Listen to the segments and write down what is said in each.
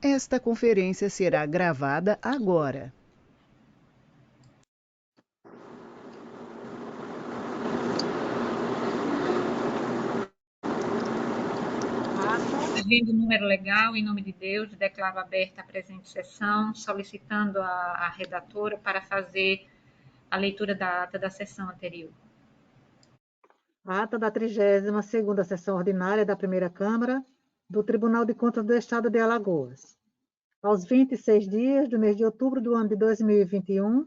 Esta conferência será gravada agora. Havendo número legal, em nome de Deus, declaro aberta a presente sessão, solicitando a redatora para fazer a leitura da ata da sessão anterior. A ata da 32ª sessão ordinária da Primeira Câmara do Tribunal de Contas do Estado de Alagoas. Aos 26 dias do mês de outubro do ano de 2021,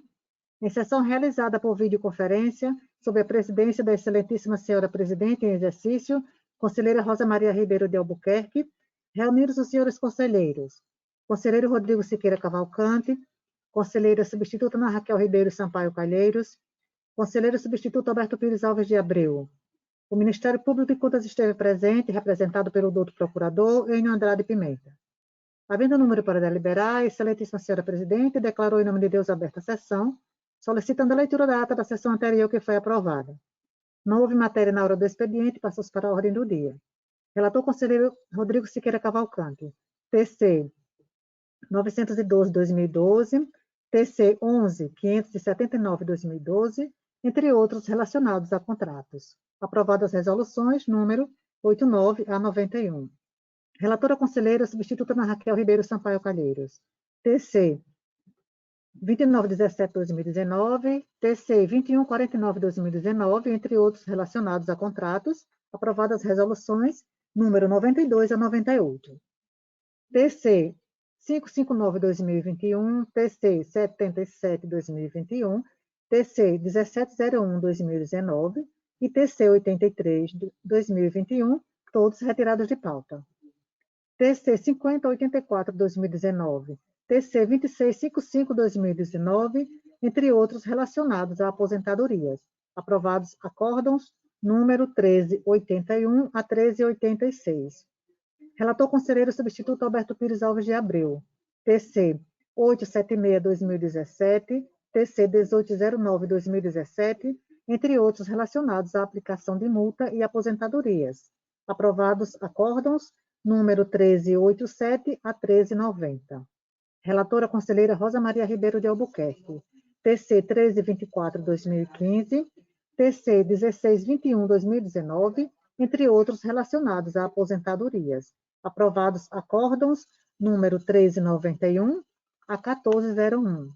em sessão realizada por videoconferência, sob a presidência da excelentíssima senhora presidente em exercício, conselheira Rosa Maria Ribeiro de Albuquerque, reunidos os senhores conselheiros, conselheiro Rodrigo Siqueira Cavalcante, conselheira substituta Ana Raquel Ribeiro Sampaio Calheiros, conselheiro substituto Alberto Pires Alves de Abreu. O Ministério Público de Contas esteve presente, representado pelo doutor procurador Enio Andrade Pimenta. Havendo número para deliberar, a excelentíssima senhora presidente declarou em nome de Deus aberta a sessão, solicitando a leitura da ata da sessão anterior que foi aprovada. Não houve matéria na hora do expediente, passou-se para a ordem do dia. Relator conselheiro Rodrigo Siqueira Cavalcante. TC 912/2012, TC 11.579/2012, entre outros relacionados a contratos. Aprovadas resoluções número 89 a 91. Relatora conselheira substituta Ana Raquel Ribeiro Sampaio Calheiros. TC 2917/2019, TC 2149/2019, entre outros relacionados a contratos, aprovadas resoluções número 92 a 98. TC 559/2021, TC 77/2021, TC 1701/2019 e TC 83/2021, todos retirados de pauta. TC 5084/2019, TC 2655/2019, entre outros relacionados a aposentadorias. Aprovados acórdãos número 1381 a 1386. Relator conselheiro substituto Alberto Pires Alves de Abreu. TC 876/2017, TC 1809/2017, entre outros relacionados à aplicação de multa e aposentadorias. Aprovados acórdãos número 1387 a 1390. Relatora conselheira Rosa Maria Ribeiro de Albuquerque. TC 1324/2015, TC 1621/2019, entre outros relacionados a aposentadorias. Aprovados acórdãos número 1391 a 1401.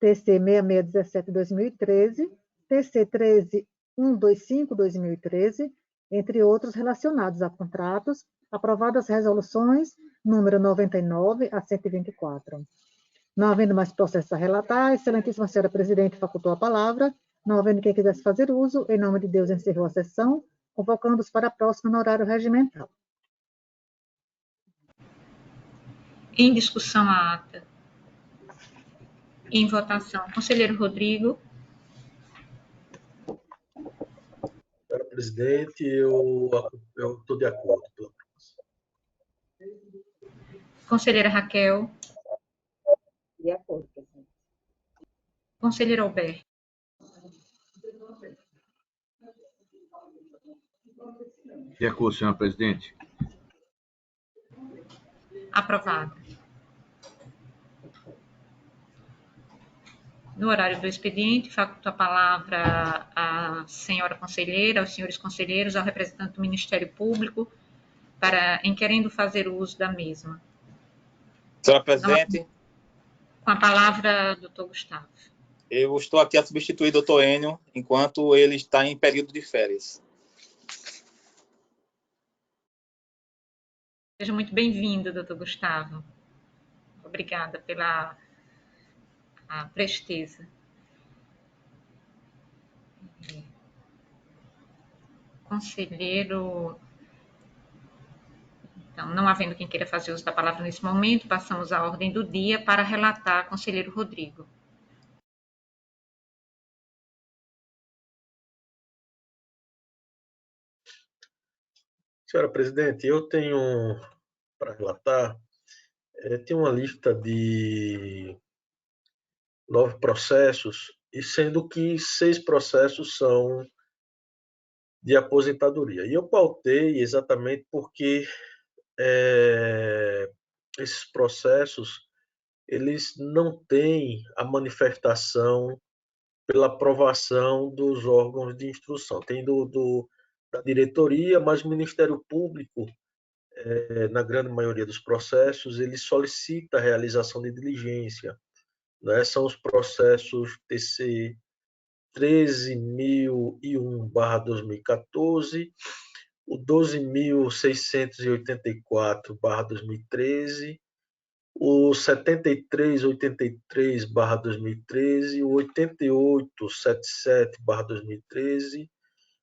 TC 6617/2013, TC 13125/2013, entre outros relacionados a contratos. Aprovadas resoluções número 99 a 124. Não havendo mais processo a relatar, a excelentíssima senhora presidente facultou a palavra. Não havendo quem quisesse fazer uso, em nome de Deus encerrou a sessão, convocando-os para a próxima no horário regimental. Em discussão a ata. Em votação, conselheiro Rodrigo. Senhora presidente, eu estou de acordo pela proposta. Conselheira Raquel. De acordo, presidente. Conselheiro Alberto. De acordo, senhora presidente. Aprovado. No horário do expediente, faculto a palavra à senhora conselheira, aos senhores conselheiros, ao representante do Ministério Público, em querendo fazer uso da mesma. Senhora presidente. Com a palavra, doutor Gustavo. Eu estou aqui a substituir o doutor Enio, enquanto ele está em período de férias. Seja muito bem-vindo, doutor Gustavo. Obrigada pela presteza. Conselheiro... Então, não havendo quem queira fazer uso da palavra nesse momento, passamos à ordem do dia para relatar conselheiro Rodrigo. Senhora presidente, eu tenho para relatar, tem uma lista de 9 processos, e sendo que 6 processos são de aposentadoria. E eu pautei exatamente porque esses processos, eles não têm a manifestação pela aprovação dos órgãos de instrução. Tem da diretoria, mas o Ministério Público, na grande maioria dos processos, ele solicita a realização de diligência. Né? São os processos TC 13.001/2014, o 12.684/2013, o 7383/2013, o 8877/2013,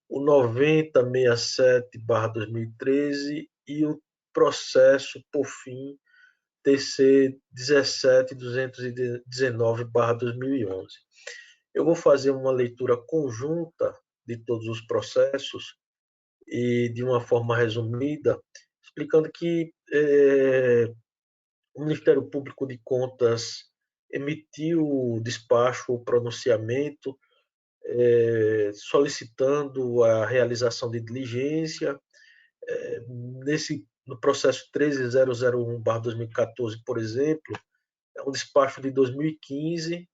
o 9067/2013 e o processo, por fim, TC 17219/2011. Eu vou fazer uma leitura conjunta de todos os processos e de uma forma resumida, explicando que o Ministério Público de Contas emitiu o despacho, o pronunciamento, solicitando a realização de diligência. No processo 13001/2014, por exemplo, é um despacho de 2015,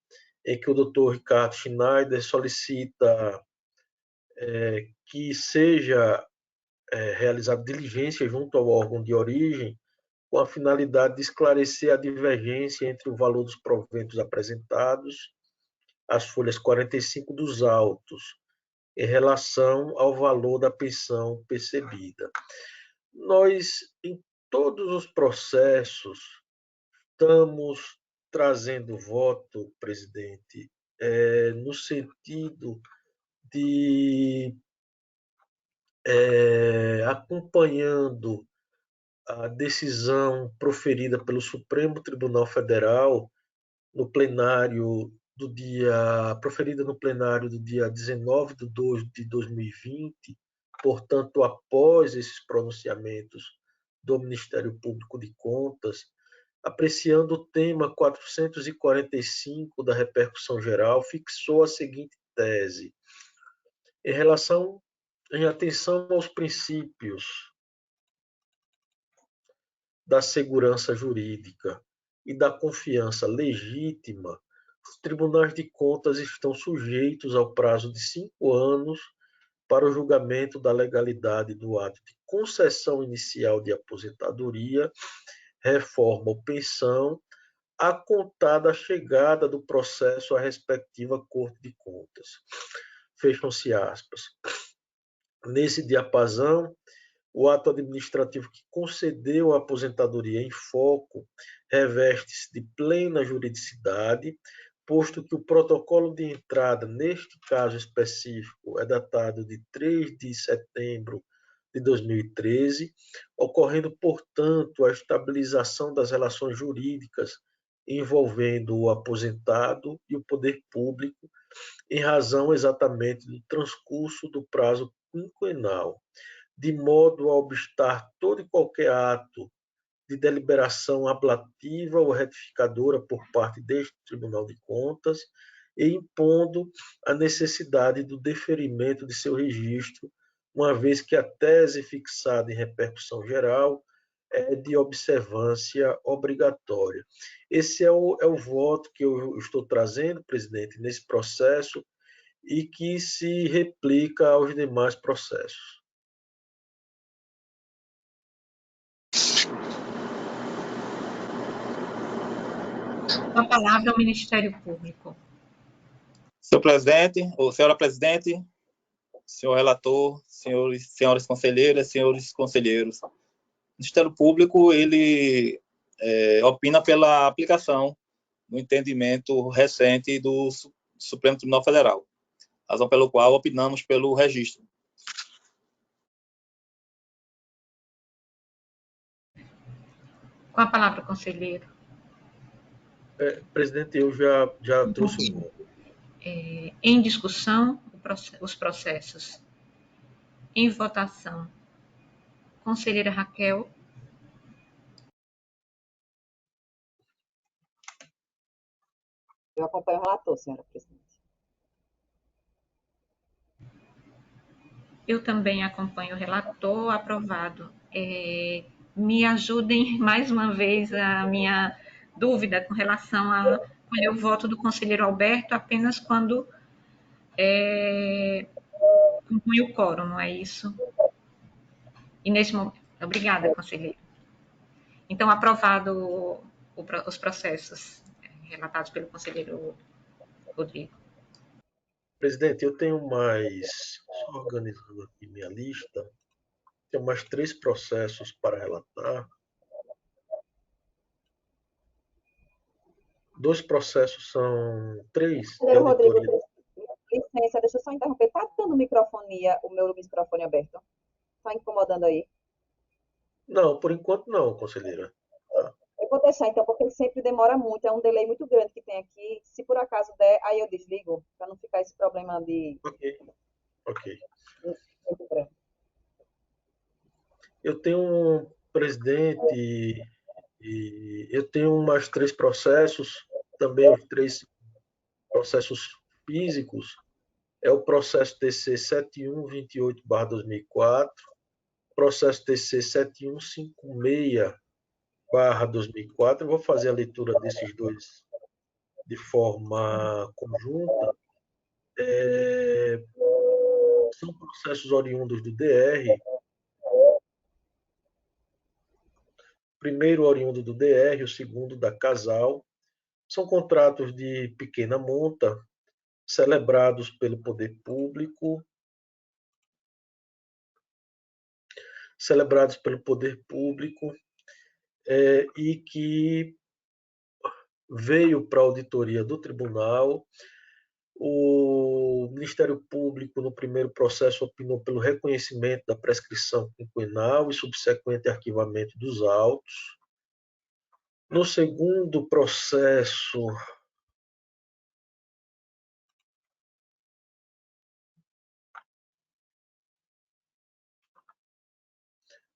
em que o Dr. Ricardo Schneider solicita que seja realizada diligência junto ao órgão de origem, com a finalidade de esclarecer a divergência entre o valor dos proventos apresentados, as folhas 45 dos autos, em relação ao valor da pensão percebida. Nós, em todos os processos, estamos trazendo voto, presidente, no sentido de acompanhando a decisão proferida pelo Supremo Tribunal Federal no plenário proferida no plenário do dia 19/2/2020, portanto, após esses pronunciamentos do Ministério Público de Contas, apreciando o tema 445 da repercussão geral, fixou a seguinte tese: em atenção aos princípios da segurança jurídica e da confiança legítima, os tribunais de contas estão sujeitos ao prazo de 5 anos para o julgamento da legalidade do ato de concessão inicial de aposentadoria, reforma ou pensão, a contar da chegada do processo à respectiva Corte de Contas. Fecham-se aspas. Nesse diapasão, o ato administrativo que concedeu a aposentadoria em foco reveste-se de plena juridicidade, posto que o protocolo de entrada, neste caso específico, é datado de 3 de setembro de 2013, ocorrendo, portanto, a estabilização das relações jurídicas envolvendo o aposentado e o poder público, em razão exatamente do transcurso do prazo quinquenal, de modo a obstar todo e qualquer ato de deliberação ablativa ou retificadora por parte deste Tribunal de Contas e impondo a necessidade do deferimento de seu registro, uma vez que a tese fixada em repercussão geral é de observância obrigatória. Esse é o voto que eu estou trazendo, presidente, nesse processo e que se replica aos demais processos. Com a palavra ao Ministério Público. Senhor presidente, ou senhora presidente, senhor relator, senhoras conselheiras, senhores conselheiros. O Ministério Público, ele opina pela aplicação do entendimento recente do Supremo Tribunal Federal, razão pelo qual opinamos pelo registro. Com a palavra, conselheiro. Presidente, eu já trouxe o voto. Em discussão, os processos. Em votação. Conselheira Raquel. Eu acompanho o relator, senhora presidente. Eu também acompanho o relator. Aprovado. me ajudem mais uma vez a minha dúvida com relação a colher o voto do conselheiro Alberto apenas quando conclui o quórum, não é isso? E nesse momento, obrigada, conselheiro. Então, aprovado os processos relatados pelo conselheiro Rodrigo. Presidente, eu tenho mais, só organizando aqui minha lista, tenho mais 3 processos para relatar. 2 processos são 3 de Conselheiro Rodrigo, auditoria. licença, deixa eu só interromper. Está tendo o meu microfone aberto? Está incomodando aí? Não, por enquanto não, conselheira. Eu vou deixar então, porque ele sempre demora muito, é um delay muito grande que tem aqui. Se por acaso der, aí eu desligo, para não ficar esse problema de Ok. tempo grande. Eu tenho, presidente, e eu tenho mais 3 processos, também os 3 processos físicos. É o processo TC 7128/2004, processo TC 7156/2004. Eu vou fazer a leitura desses dois de forma conjunta. São processos oriundos do DR. O primeiro oriundo do DR, o segundo da Casal. São contratos de pequena monta, celebrados pelo poder público, e que veio para a auditoria do tribunal. O Ministério Público, no primeiro processo, opinou pelo reconhecimento da prescrição quinquenal e subsequente arquivamento dos autos. No segundo processo,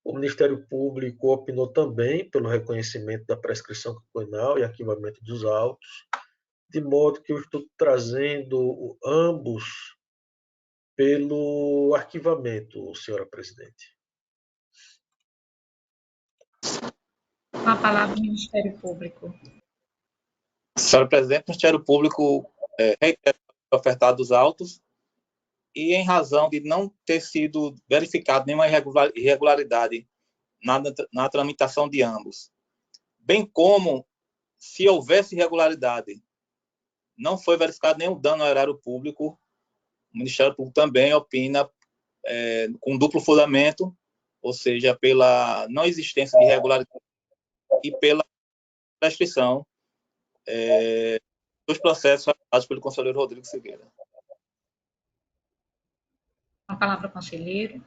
o Ministério Público opinou também pelo reconhecimento da prescrição quinquenal e arquivamento dos autos, de modo que eu estou trazendo ambos pelo arquivamento, senhora presidente. Com a palavra do Ministério Público. Senhora presidente, o Ministério Público reitera ofertado os autos e, em razão de não ter sido verificado nenhuma irregularidade na tramitação de ambos, bem como, se houvesse irregularidade, não foi verificado nenhum dano ao erário público, o Ministério Público também opina com duplo fundamento, ou seja, pela não existência de irregularidade e pela prescrição dos processos realizados pelo conselheiro Rodrigo Silveira. Com a palavra, conselheiro.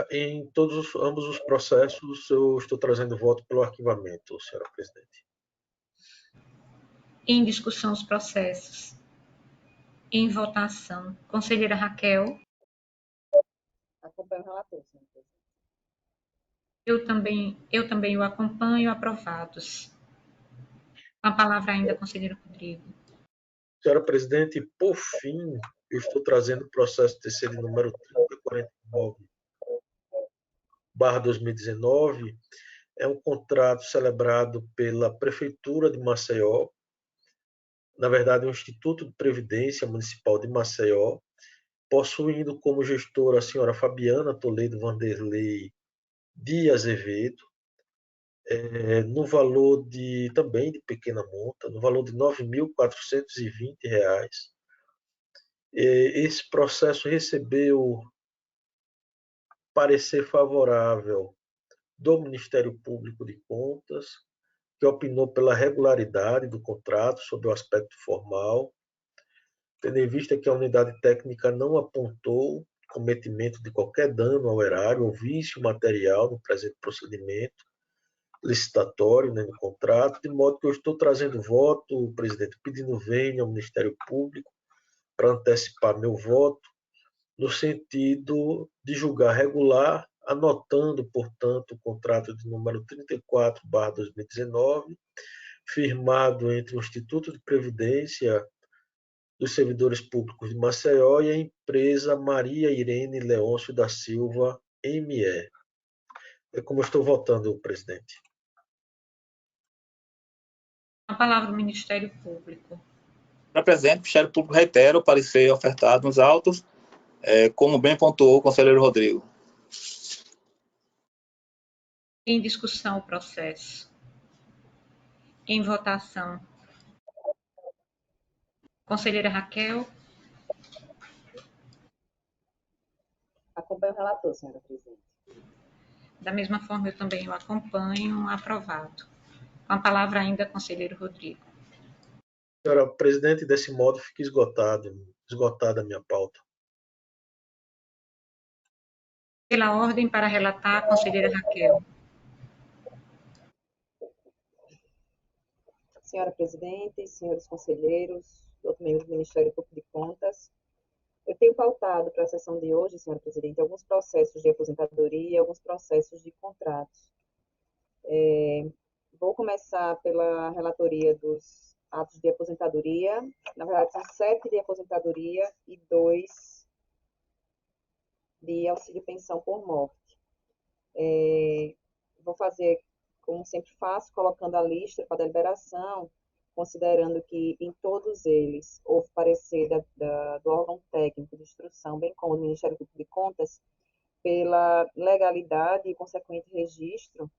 Em ambos os processos, eu estou trazendo voto pelo arquivamento, senhora presidente. Em discussão os processos. Em votação. Conselheira Raquel. Acompanho o relator, senhora presidente. Eu também o acompanho. Aprovados. Com a palavra ainda, conselheiro Rodrigo. Senhora presidente, por fim, eu estou trazendo o processo TC de número 3049/2019. É um contrato celebrado pela Prefeitura de Maceió, na verdade, o Instituto de Previdência Municipal de Maceió, possuindo como gestora a senhora Fabiana Toledo Vanderlei de Azevedo, no valor também de pequena monta, no valor de R$ 9.420. Esse processo recebeu parecer favorável do Ministério Público de Contas, que opinou pela regularidade do contrato sob o aspecto formal, tendo em vista que a unidade técnica não apontou cometimento de qualquer dano ao erário ou vício material no presente procedimento licitatório, no contrato, de modo que eu estou trazendo voto, presidente, pedindo vênia ao Ministério Público para antecipar meu voto, no sentido de julgar regular, anotando, portanto, o contrato de número 34/2019, firmado entre o Instituto de Previdência dos Servidores Públicos de Maceió e a empresa Maria Irene Leôncio da Silva, ME. É como eu estou votando, presidente. A palavra do Ministério Público. Senhora presidente, o Ministério Público reitera o parecer ofertado nos autos, como bem pontuou o conselheiro Rodrigo. Em discussão o processo. Em votação. Conselheira Raquel. Acompanho o relator, senhora presidente. Da mesma forma, eu também o acompanho, aprovado. Com a palavra ainda, conselheiro Rodrigo. Senhora presidente, desse modo fica esgotada a minha pauta. Pela ordem para relatar, conselheira Raquel. Senhora presidente, senhores conselheiros, outros membros do Ministério Público de Contas, eu tenho pautado para a sessão de hoje, senhora presidente, alguns processos de aposentadoria e alguns processos de contratos. Vou começar pela relatoria dos atos de aposentadoria. Na verdade, são 7 de aposentadoria e 2 de auxílio-pensão por morte. Vou fazer, como sempre faço, colocando a lista para deliberação, considerando que em todos eles houve parecer do órgão técnico de instrução, bem como do Ministério Público de Contas, pela legalidade e consequente registro,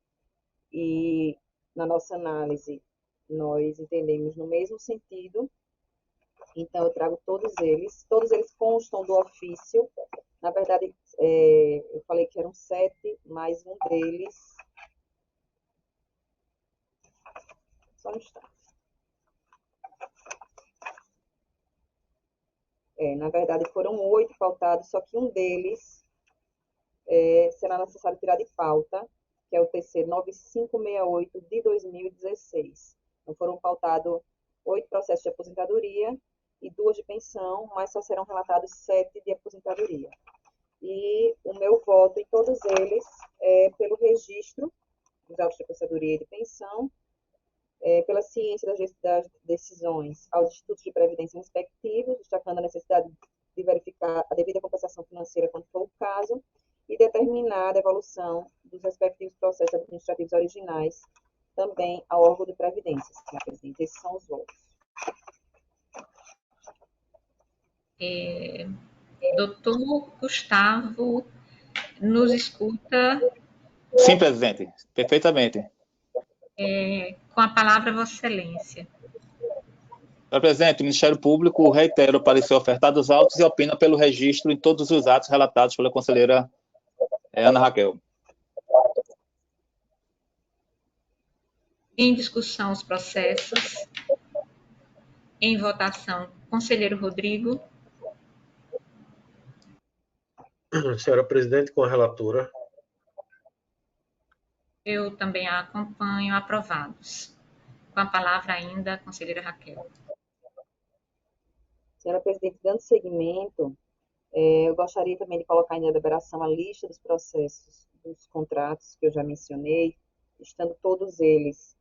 e na nossa análise nós entendemos no mesmo sentido, então eu trago todos eles constam do ofício, na verdade eu falei que eram 7, mas um deles, só um instante. Na verdade foram 8 pautados, só que um deles será necessário tirar de pauta, que é o TC 9568 de 2016. Então, foram pautados 8 processos de aposentadoria e 2 de pensão, mas só serão relatados 7 de aposentadoria. E o meu voto em todos eles é pelo registro dos autos de aposentadoria e de pensão, pela ciência das decisões aos institutos de previdência respectivos, destacando a necessidade de verificar a devida compensação financeira quando for o caso, e determinar a devolução dos respectivos processos administrativos originais também ao órgão de previdência, senhora presidente. Esses são os votos. Doutor Gustavo, nos escuta? Sim, presidente, perfeitamente. Com a palavra, Vossa Excelência. Senhora presidente, o Ministério Público reitera o parecer ofertado nos autos e opina pelo registro em todos os atos relatados pela conselheira Ana Raquel. Em discussão os processos. Em votação, conselheiro Rodrigo. Senhora presidente, com a relatora. Eu também a acompanho, aprovados. Com a palavra ainda, conselheira Raquel. Senhora presidente, dando seguimento, eu gostaria também de colocar em deliberação a lista dos processos dos contratos que eu já mencionei, estando todos eles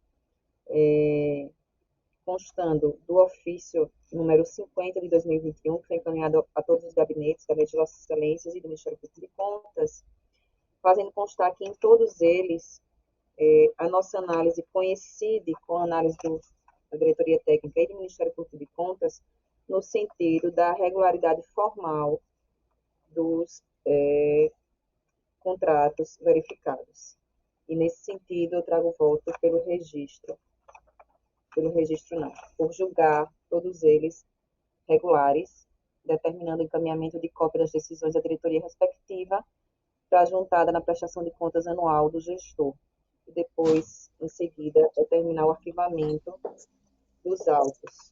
constando do ofício número 50 de 2021, que foi encaminhado a todos os gabinetes, gabinete de Vossas Excelências e do Ministério Público de Contas, fazendo constar que em todos eles a nossa análise coincide com a análise da Diretoria Técnica e do Ministério Público de Contas, no sentido da regularidade formal dos contratos verificados. E, nesse sentido, eu trago voto pelo registro não, por julgar todos eles regulares, determinando o encaminhamento de cópia das decisões da diretoria respectiva para juntada na prestação de contas anual do gestor. E depois, em seguida, determinar o arquivamento dos autos.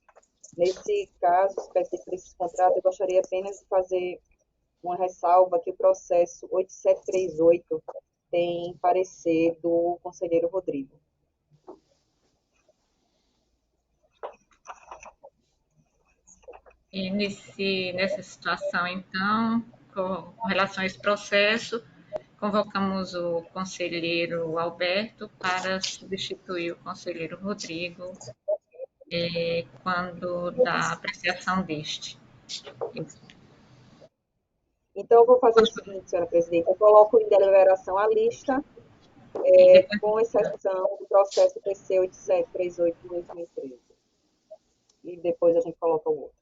Nesse caso específico desses contratos, eu gostaria apenas de fazer uma ressalva que o processo 8738 tem parecer do conselheiro Rodrigo. E nessa situação, então, com relação a esse processo, convocamos o conselheiro Alberto para substituir o conselheiro Rodrigo quando da apreciação deste. Então, eu vou fazer o seguinte, senhora presidente, eu coloco em deliberação a lista com exceção do processo TC 8738 de 2013. E depois a gente coloca o outro.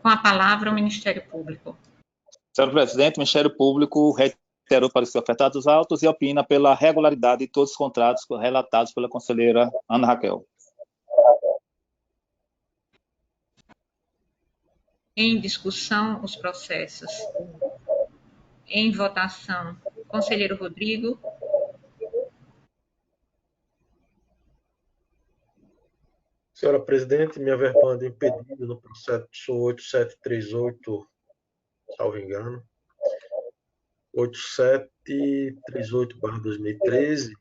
Com a palavra, o Ministério Público. Senhor presidente, o Ministério Público reiterou para os afetados autos e opina pela regularidade de todos os contratos relatados pela conselheira Ana Raquel. Em discussão, os processos. Em votação, conselheiro Rodrigo. Senhora presidente, me averbando impedido no processo 8738, salvo engano, 8738/2013,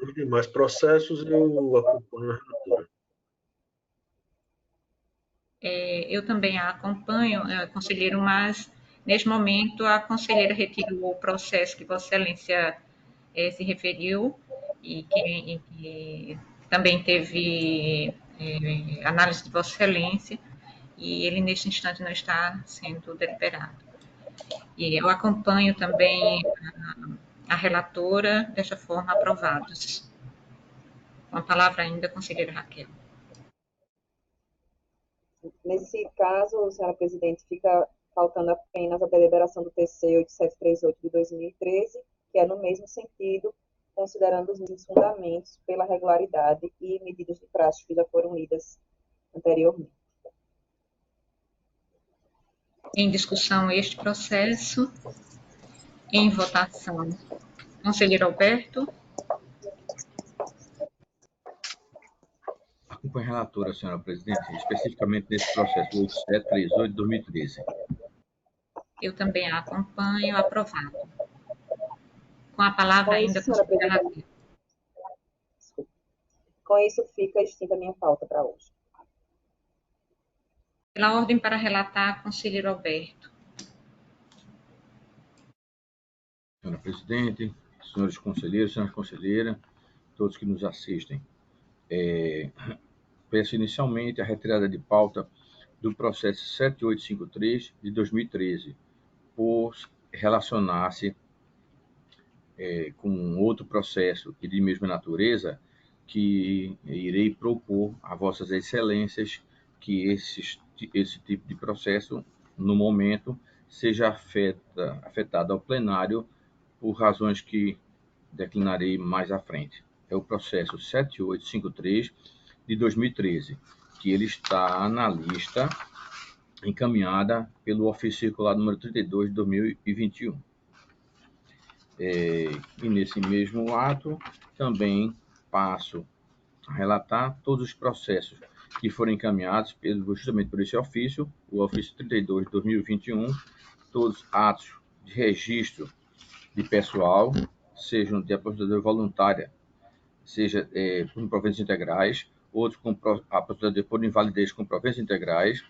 nos demais processos eu acompanho a relatora. Eu também a acompanho, conselheiro, mas neste momento a conselheira retirou o processo que Vossa Excelência se referiu e que também teve análise de Vossa Excelência, e ele neste instante não está sendo deliberado. E eu acompanho também a relatora, desta forma, aprovados. Com a palavra ainda, a conselheira Raquel. Nesse caso, senhora presidente, fica faltando apenas a deliberação do TC 8738 de 2013, que é no mesmo sentido, considerando os mesmos fundamentos pela regularidade e medidas de praxe que já foram lidas anteriormente. Em discussão este processo. Em votação, conselheiro Alberto. Acompanho a relatora, senhora presidente, especificamente nesse processo 8738 de 2013. Eu também a acompanho, aprovado. Com a palavra ainda, conselheira Raquel. Com isso, fica extinta a minha pauta para hoje. Pela ordem para relatar, conselheiro Alberto. Senhora presidente, senhores conselheiros, senhoras conselheiras, todos que nos assistem. Peço inicialmente a retirada de pauta do processo 7853 de 2013, por relacionar-se com outro processo e de mesma natureza, que irei propor a vossas excelências que esse tipo de processo, no momento, seja afetado ao plenário por razões que declinarei mais à frente. É o processo 7853 de 2013, que ele está na lista encaminhada pelo ofício circular número 32 de 2021. E nesse mesmo ato, também passo a relatar todos os processos que foram encaminhados justamente por esse ofício, o ofício 32 de 2021, todos atos de registro de pessoal, sejam de aposentadoria voluntária, seja por proventos integrais, outros com aposentadoria por invalidez com proventos integrais,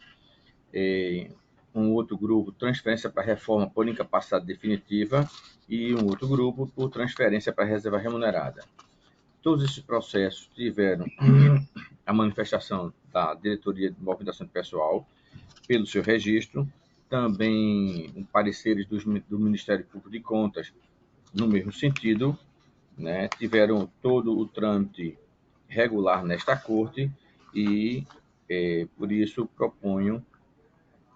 um outro grupo, transferência para reforma por incapacidade definitiva, e um outro grupo por transferência para reserva remunerada. Todos esses processos tiveram a manifestação da Diretoria de Movimentação de Pessoal pelo seu registro, também pareceres do Ministério Público de Contas no mesmo sentido, né? Tiveram todo o trâmite regular nesta corte e, por isso, proponho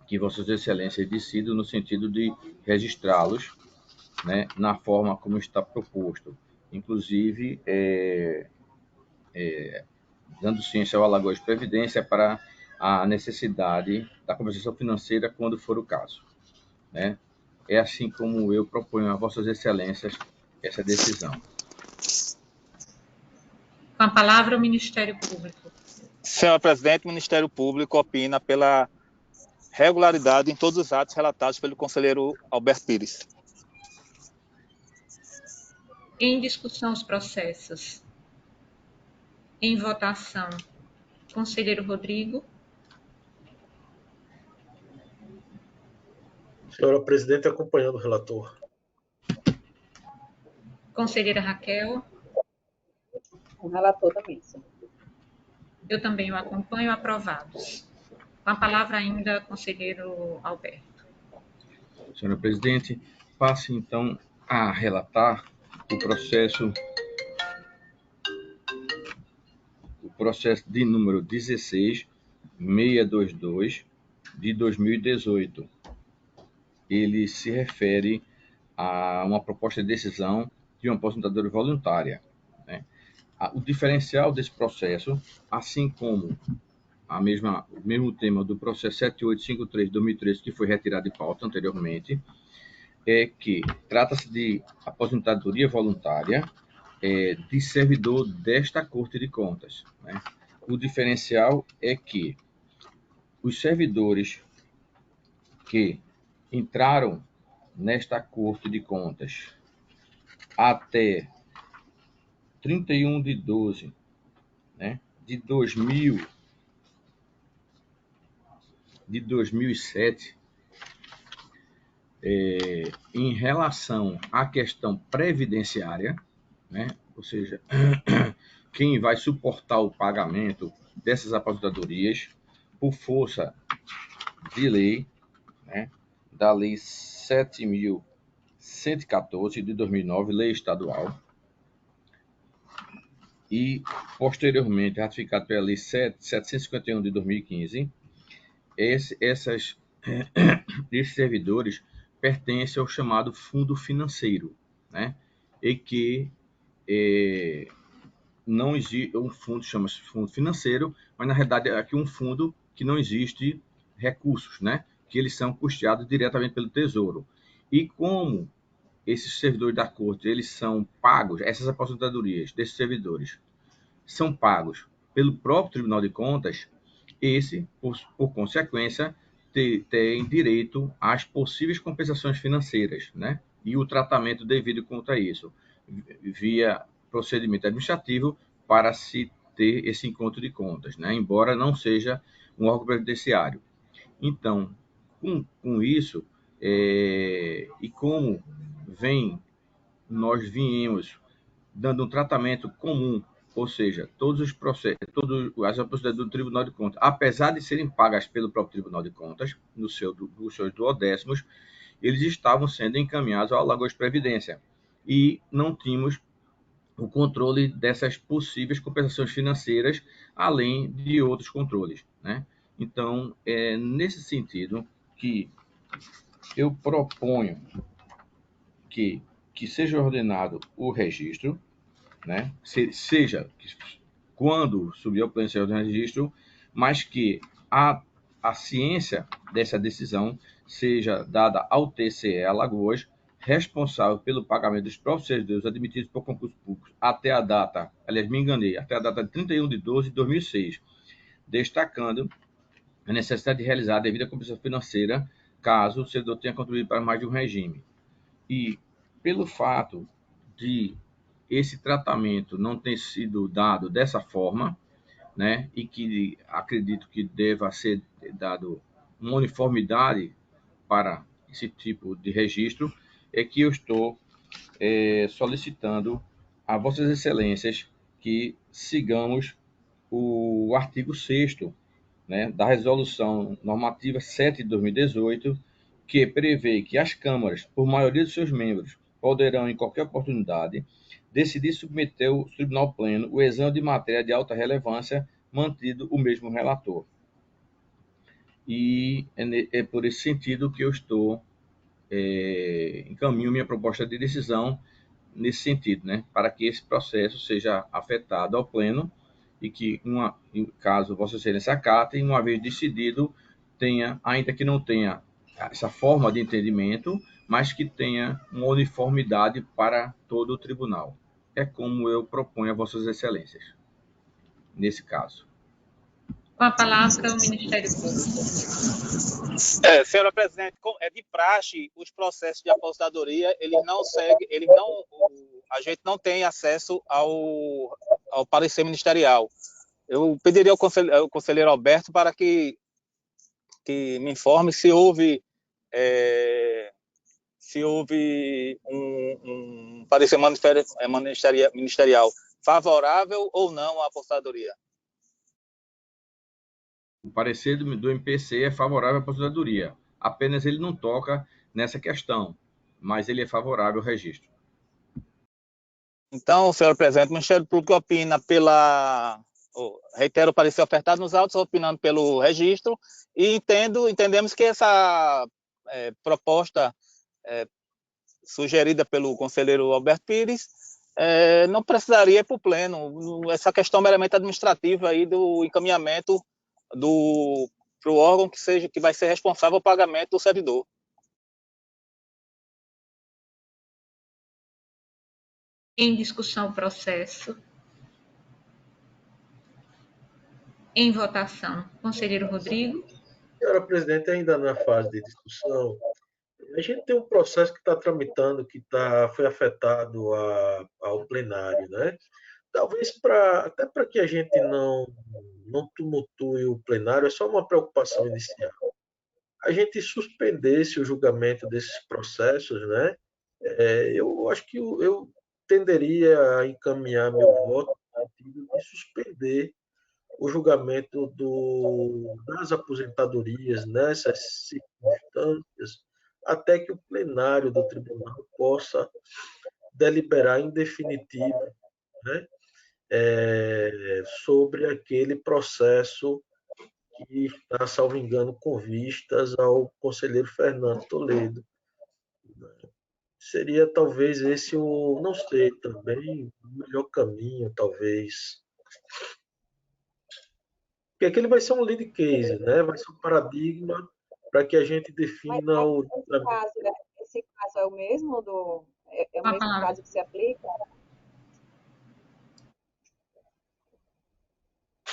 que Vossas Excelências decidam no sentido de registrá-los, né, na forma como está proposto, inclusive dando ciência ao Alagoas de Previdência para a necessidade da compensação financeira quando for o caso, né? É assim como eu proponho a Vossas Excelências essa decisão. Com a palavra, o Ministério Público. Senhora presidente, o Ministério Público opina pela regularidade em todos os atos relatados pelo conselheiro Alberto Pires. Em discussão, os processos. Em votação, conselheiro Rodrigo. Senhora presidente, acompanhando o relator. Conselheira Raquel. O relator também, sim. Eu também o acompanho, aprovados. Com a palavra ainda, conselheiro Alberto. Senhora presidente, passe então a relatar o processo de número 16622 de 2018. Ele se refere a uma proposta de decisão de uma aposentadoria voluntária, né? O diferencial desse processo, assim como o mesmo tema do processo 7853 de 2013, que foi retirado de pauta anteriormente, é que trata-se de aposentadoria voluntária de servidor desta Corte de Contas, né? O diferencial é que os servidores que entraram nesta Corte de Contas até 31 de 12, né, de 2007, em relação à questão previdenciária, né, ou seja, quem vai suportar o pagamento dessas aposentadorias por força de lei, né, da Lei 7.114 de 2009, lei estadual, e posteriormente ratificado pela Lei 751 de 2015, esses servidores pertencem ao chamado fundo financeiro, né, e que não existe um fundo, chama-se fundo financeiro, mas na realidade é aqui um fundo que não existe recursos, né, que eles são custeados diretamente pelo Tesouro. E como esses servidores da Corte, eles são pagos, essas aposentadorias desses servidores são pagos pelo próprio Tribunal de Contas, por consequência, tem direito às possíveis compensações financeiras, né, e o tratamento devido contra isso, via procedimento administrativo, para se ter esse encontro de contas, né, embora não seja um órgão previdenciário. Então, com isso, e como nós viemos dando um tratamento comum, ou seja, todos os processos, todas as aposentadorias do Tribunal de Contas, apesar de serem pagas pelo próprio Tribunal de Contas, nos seus duodécimos, eles estavam sendo encaminhados ao Alagoas Previdência, e não tínhamos o controle dessas possíveis compensações financeiras, além de outros controles, né? Então, é nesse sentido que eu proponho que seja ordenado o registro, né? Seja quando subir ao pleno do registro, mas que a ciência dessa decisão seja dada ao TCE Alagoas, responsável pelo pagamento dos próprios servidores admitidos por concurso público até a data, aliás, me enganei, até a data de 31 de 12 de 2006, destacando a necessidade de realizar a devida compensação financeira caso o servidor tenha contribuído para mais de um regime. E pelo fato de esse tratamento não ter sido dado dessa forma, né, e que acredito que deva ser dado uma uniformidade para esse tipo de registro, é que eu estou solicitando a Vossas Excelências que sigamos o artigo 6º, né, da Resolução Normativa 7 de 2018, que prevê que as câmaras, por maioria dos seus membros, poderão, em qualquer oportunidade, decidir submeter ao Tribunal Pleno o exame de matéria de alta relevância, mantido o mesmo relator. E é por esse sentido que eu encaminho minha proposta de decisão nesse sentido, né, para que esse processo seja afetado ao Pleno e que, caso Vossa Excelência acate, uma vez decidido, tenha, ainda que não tenha essa forma de entendimento, mas que tenha uma uniformidade para todo o tribunal. É como eu proponho a Vossas Excelências, nesse caso. Com a palavra, o Ministério Público. Senhora Presidente, é de praxe, os processos de aposentadoria, a gente não tem acesso ao parecer ministerial. Eu pediria ao conselheiro Alberto para que me informe se houve um parecer ministerial favorável ou não à aposentadoria. O parecer do MPC é favorável à aposentadoria. Apenas ele não toca nessa questão, mas ele é favorável ao registro. Então, senhora presidente, o Ministério Público opina reitero o parecer ofertado nos autos, opinando pelo registro, e entendemos que essa proposta sugerida pelo conselheiro Alberto Pires não precisaria ir para o pleno. Essa questão meramente administrativa aí do encaminhamento para o órgão que vai ser responsável pelo pagamento do servidor. Em discussão o processo. Em votação, conselheiro Rodrigo. Senhora presidente, ainda na fase de discussão, a gente tem um processo que está tramitando, foi afetado ao plenário, né? Talvez até para que a gente não tumultue o plenário, é só uma preocupação inicial. A gente suspendesse o julgamento desses processos, né? Eu acho que eu tenderia a encaminhar meu voto no sentido de suspender o julgamento das aposentadorias nessas circunstâncias, até que o plenário do tribunal possa deliberar em definitivo, né, sobre aquele processo que está, salvo engano, com vistas ao conselheiro Fernando Toledo. Seria talvez esse não sei, também o melhor caminho, talvez. Porque aquele vai ser um lead case, né? Vai ser um paradigma para que a gente defina o. Esse caso é o mesmo é o mesmo caso que se aplica?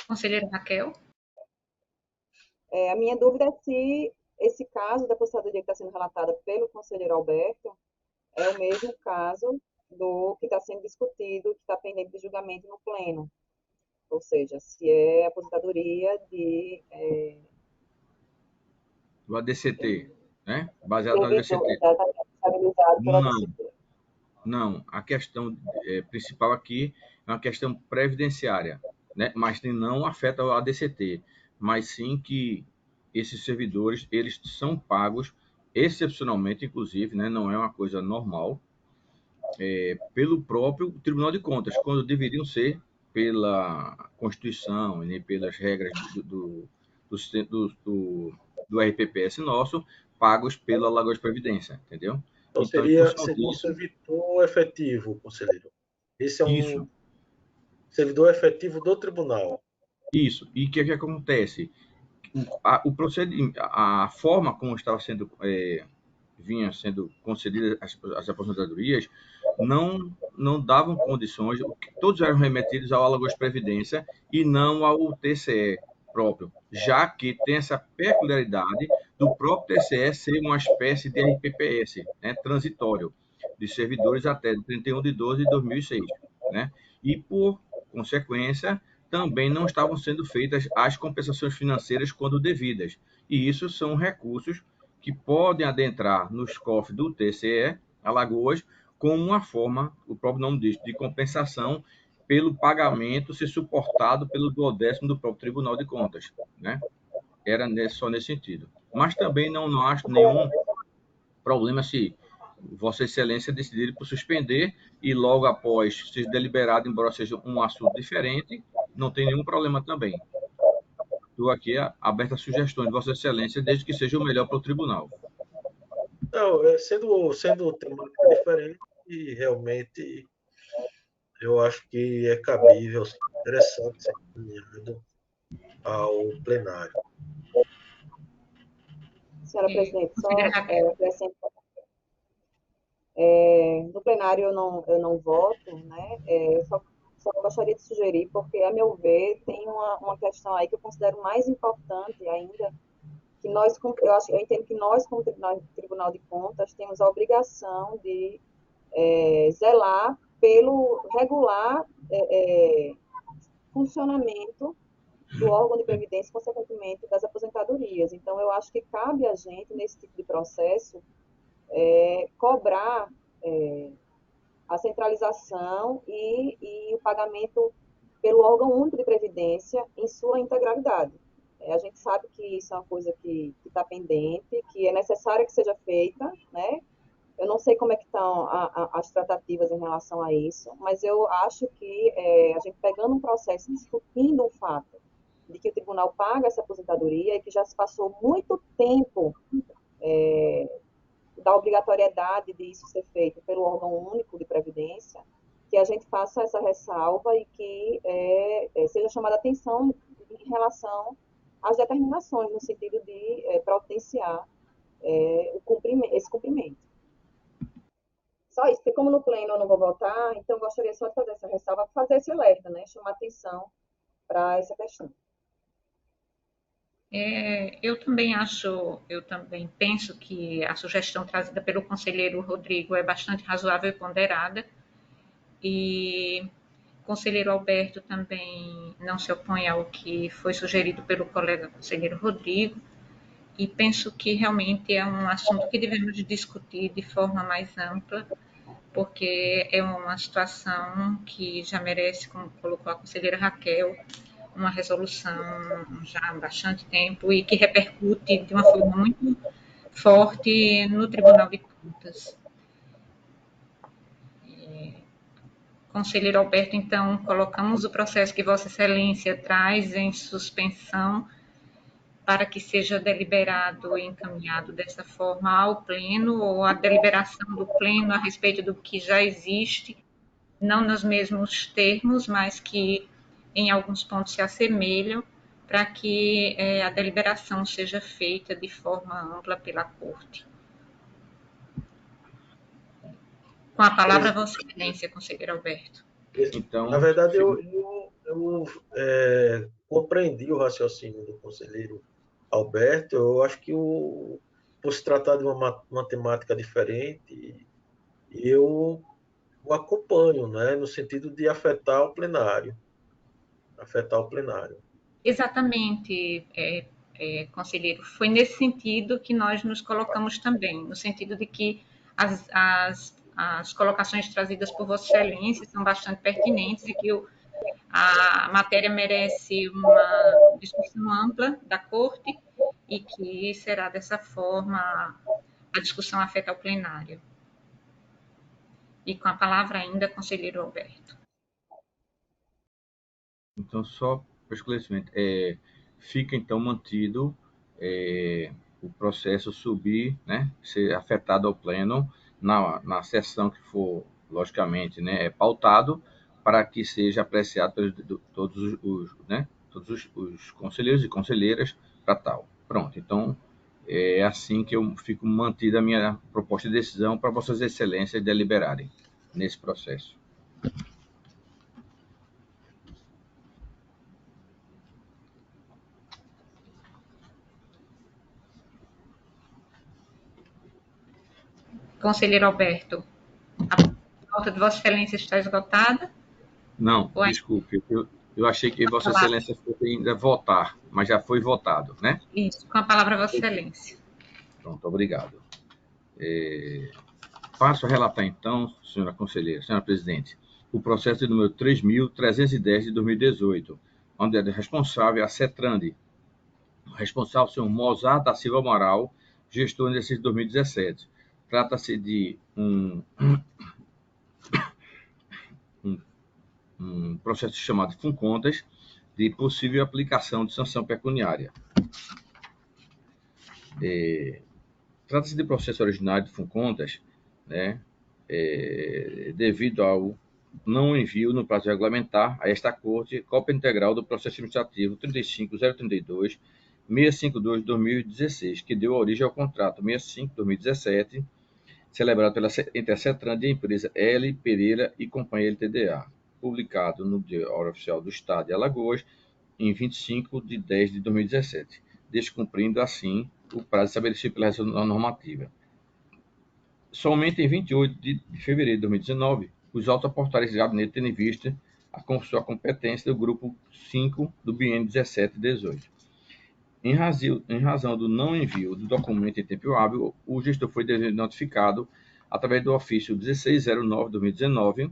Conselheira Raquel. A minha dúvida é se esse caso da aposentadoria que está sendo relatada pelo conselheiro Alberto é o mesmo caso do que está sendo discutido, que está pendente de julgamento no pleno. Ou seja, se é aposentadoria do ADCT, né? Baseado no ADCT. Não. A questão principal aqui é uma questão previdenciária, né? Mas não afeta o ADCT, mas sim que esses servidores, eles são pagos excepcionalmente, inclusive, né? Não é uma coisa normal, pelo próprio Tribunal de Contas, quando deveriam ser pela Constituição e nem pelas regras do RPPS nosso, pagos pela Alagoas Previdência, entendeu? Então, seria um servidor efetivo, conselheiro. Esse é um servidor efetivo do tribunal. Isso. E o que acontece? O procedimento, a forma como estava sendo vinha sendo concedidas as aposentadorias não davam condições, todos eram remetidos ao Alagoas Previdência e não ao TCE próprio, já que tem essa peculiaridade do próprio TCE ser uma espécie de RPPS, né, transitório, de servidores até 31/12/2006, né? E, por consequência, também não estavam sendo feitas as compensações financeiras quando devidas. E isso são recursos que podem adentrar nos cofres do TCE, Alagoas, como uma forma, o próprio nome diz, de compensação pelo pagamento ser suportado pelo 12º do próprio Tribunal de Contas, né? Era só nesse sentido. Mas também não acho nenhum problema se Vossa Excelência decidir por suspender e logo após ser deliberado, embora seja um assunto diferente, não tem nenhum problema também. Estou aqui aberto a sugestões de Vossa Excelência, desde que seja o melhor para o tribunal. Não, sendo temática diferente, realmente eu acho que é cabível, interessante ser encaminhado ao plenário. Senhora presidente, só no plenário eu não voto, né? Eu só gostaria de sugerir, porque, a meu ver, tem uma questão aí que eu considero mais importante ainda, que eu entendo que nós, como Tribunal de Contas, temos a obrigação de zelar pelo regular funcionamento do órgão de previdência, consequentemente, das aposentadorias. Então, eu acho que cabe a gente, nesse tipo de processo, cobrar a centralização e o pagamento pelo órgão único de previdência em sua integralidade. A gente sabe que isso é uma coisa que está pendente, que é necessária que seja feita, né? Eu não sei como é que estão as tratativas em relação a isso, mas eu acho que a gente pegando um processo, discutindo um fato de que o tribunal paga essa aposentadoria e que já se passou muito tempo da obrigatoriedade disso ser feito pelo órgão único de previdência, que a gente faça essa ressalva e que seja chamada a atenção em relação às determinações, no sentido de providenciar esse cumprimento. Só isso, porque como no pleno eu não vou votar, então eu gostaria só de fazer essa ressalva, fazer esse alerta, né? Chamar atenção para essa questão. Eu também penso que a sugestão trazida pelo conselheiro Rodrigo é bastante razoável e ponderada, e o conselheiro Alberto também não se opõe ao que foi sugerido pelo colega conselheiro Rodrigo, e penso que realmente é um assunto que devemos discutir de forma mais ampla, porque é uma situação que já merece, como colocou a conselheira Raquel, uma resolução já há bastante tempo e que repercute de uma forma muito forte no Tribunal de Contas. Conselheiro Alberto, então, colocamos o processo que Vossa Excelência traz em suspensão para que seja deliberado e encaminhado dessa forma ao pleno, ou a deliberação do pleno a respeito do que já existe, não nos mesmos termos, mas que em alguns pontos se assemelham, para que a deliberação seja feita de forma ampla pela Corte. Com a palavra, Vossa Excelência, conselheiro Alberto. Então, na verdade, eu compreendi o raciocínio do conselheiro Alberto. Eu acho que, por se tratar de uma temática diferente, eu o acompanho, né, no sentido de afetar o plenário. Exatamente, conselheiro. Foi nesse sentido que nós nos colocamos também, no sentido de que as colocações trazidas por Vossa Excelência são bastante pertinentes e que a matéria merece uma discussão ampla da Corte e que será dessa forma a discussão afeta ao plenário. E com a palavra ainda, conselheiro Alberto. Então, só para esclarecimento, fica então mantido o processo subir, né, ser afetado ao pleno na sessão que for, logicamente, né, pautado, para que seja apreciado por todos os conselheiros e conselheiras para tal. Pronto, então é assim que eu fico mantida a minha proposta de decisão para Vossas Excelências deliberarem nesse processo. Conselheiro Alberto, a pauta de Vossa Excelência está esgotada? Não, desculpe, eu achei que Vossa Excelência fosse ainda votar, mas já foi votado, né? Isso, com a palavra Vossa Excelência. Pronto, obrigado. Passo a relatar então, senhora conselheira, senhora presidente, o processo de número 3.310 de 2018, onde é responsável a CETRAND, responsável o senhor Mozart da Silva Amaral, gestor em exercício de 2017. Trata-se de um processo chamado FUNCONTAS, de possível aplicação de sanção pecuniária. Trata-se de processo originário de FUNCONTAS, né, devido ao não envio no prazo regulamentar a esta Corte cópia integral do processo administrativo 35032 652 de 2016, que deu origem ao contrato 65/2017, celebrado entre a CETRAND e a empresa L. Pereira e Companhia LTDA, publicado no Diário Oficial do Estado de Alagoas em 25/10/2017, descumprindo assim o prazo estabelecido pela resolução normativa. Somente em 28 de fevereiro de 2019, os autoportais de gabinete tendo em vista a sua competência do grupo 5 do biênio 17/18. Em razão do não envio do documento em tempo hábil, o gestor foi notificado através do ofício 1609/2019,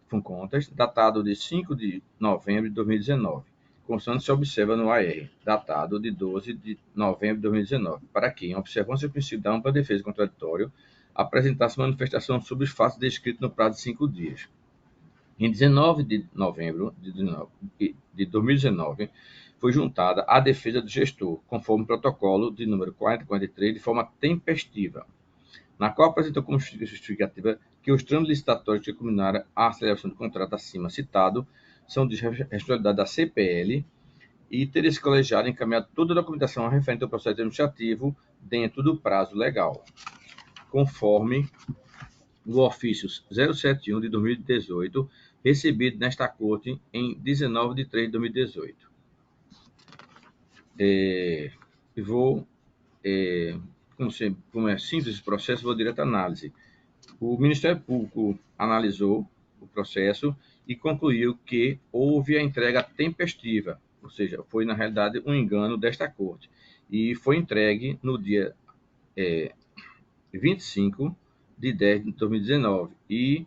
FUNCONTAS, datado de 5 de novembro de 2019, constante se observa no AR, datado de 12 de novembro de 2019, para que, em observância ao princípio da ampla defesa contraditória, apresentasse manifestação sobre os fatos descritos no prazo de 5 dias. Em 19 de novembro de 2019, foi juntada a defesa do gestor, conforme o protocolo de número 4043, de forma tempestiva, na qual apresentou como justificativa que os trâmites licitatórios que culminaram a celebração do contrato acima citado são de responsabilidade da CPL e ter esse colegiado encaminhado toda a documentação referente ao processo administrativo dentro do prazo legal, conforme o ofício 071 de 2018, recebido nesta Corte em 19 de 3 de 2018. Como é simples esse processo, vou direto à análise. O Ministério Público analisou o processo e concluiu que houve a entrega tempestiva, ou seja, foi, na realidade, um engano desta Corte, e foi entregue no dia 25 de 10 de 2019, e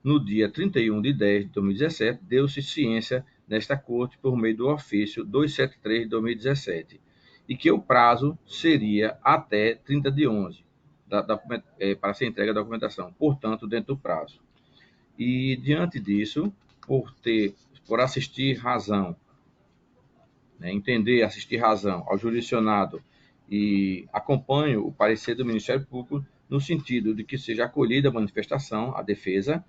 no dia 31 de 10 de 2017, deu-se ciência nesta Corte por meio do ofício 273 de 2017, e que o prazo seria até 30 de 11 para ser entregue a documentação, portanto, dentro do prazo. E, diante disso, por assistir razão, assistir razão ao jurisdicionado, e acompanho o parecer do Ministério Público no sentido de que seja acolhida a manifestação, a defesa,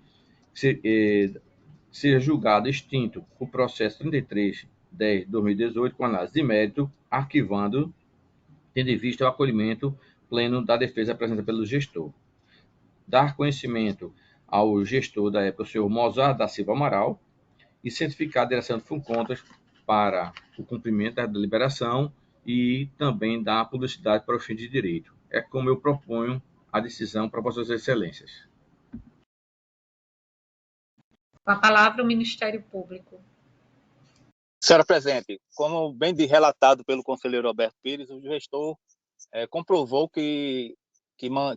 seja julgado extinto o processo 33/10/2018 com análise de mérito, arquivando, tendo em vista o acolhimento pleno da defesa apresentada pelo gestor. Dar conhecimento ao gestor da época, o senhor Mozart da Silva Amaral, e certificar a direção de Funcontas para o cumprimento da deliberação e também da publicidade para o fim de direito. É como eu proponho a decisão para Vossas Excelências. Com a palavra o Ministério Público. Senhora Presidente, como bem relatado pelo conselheiro Alberto Pires, o gestor comprovou que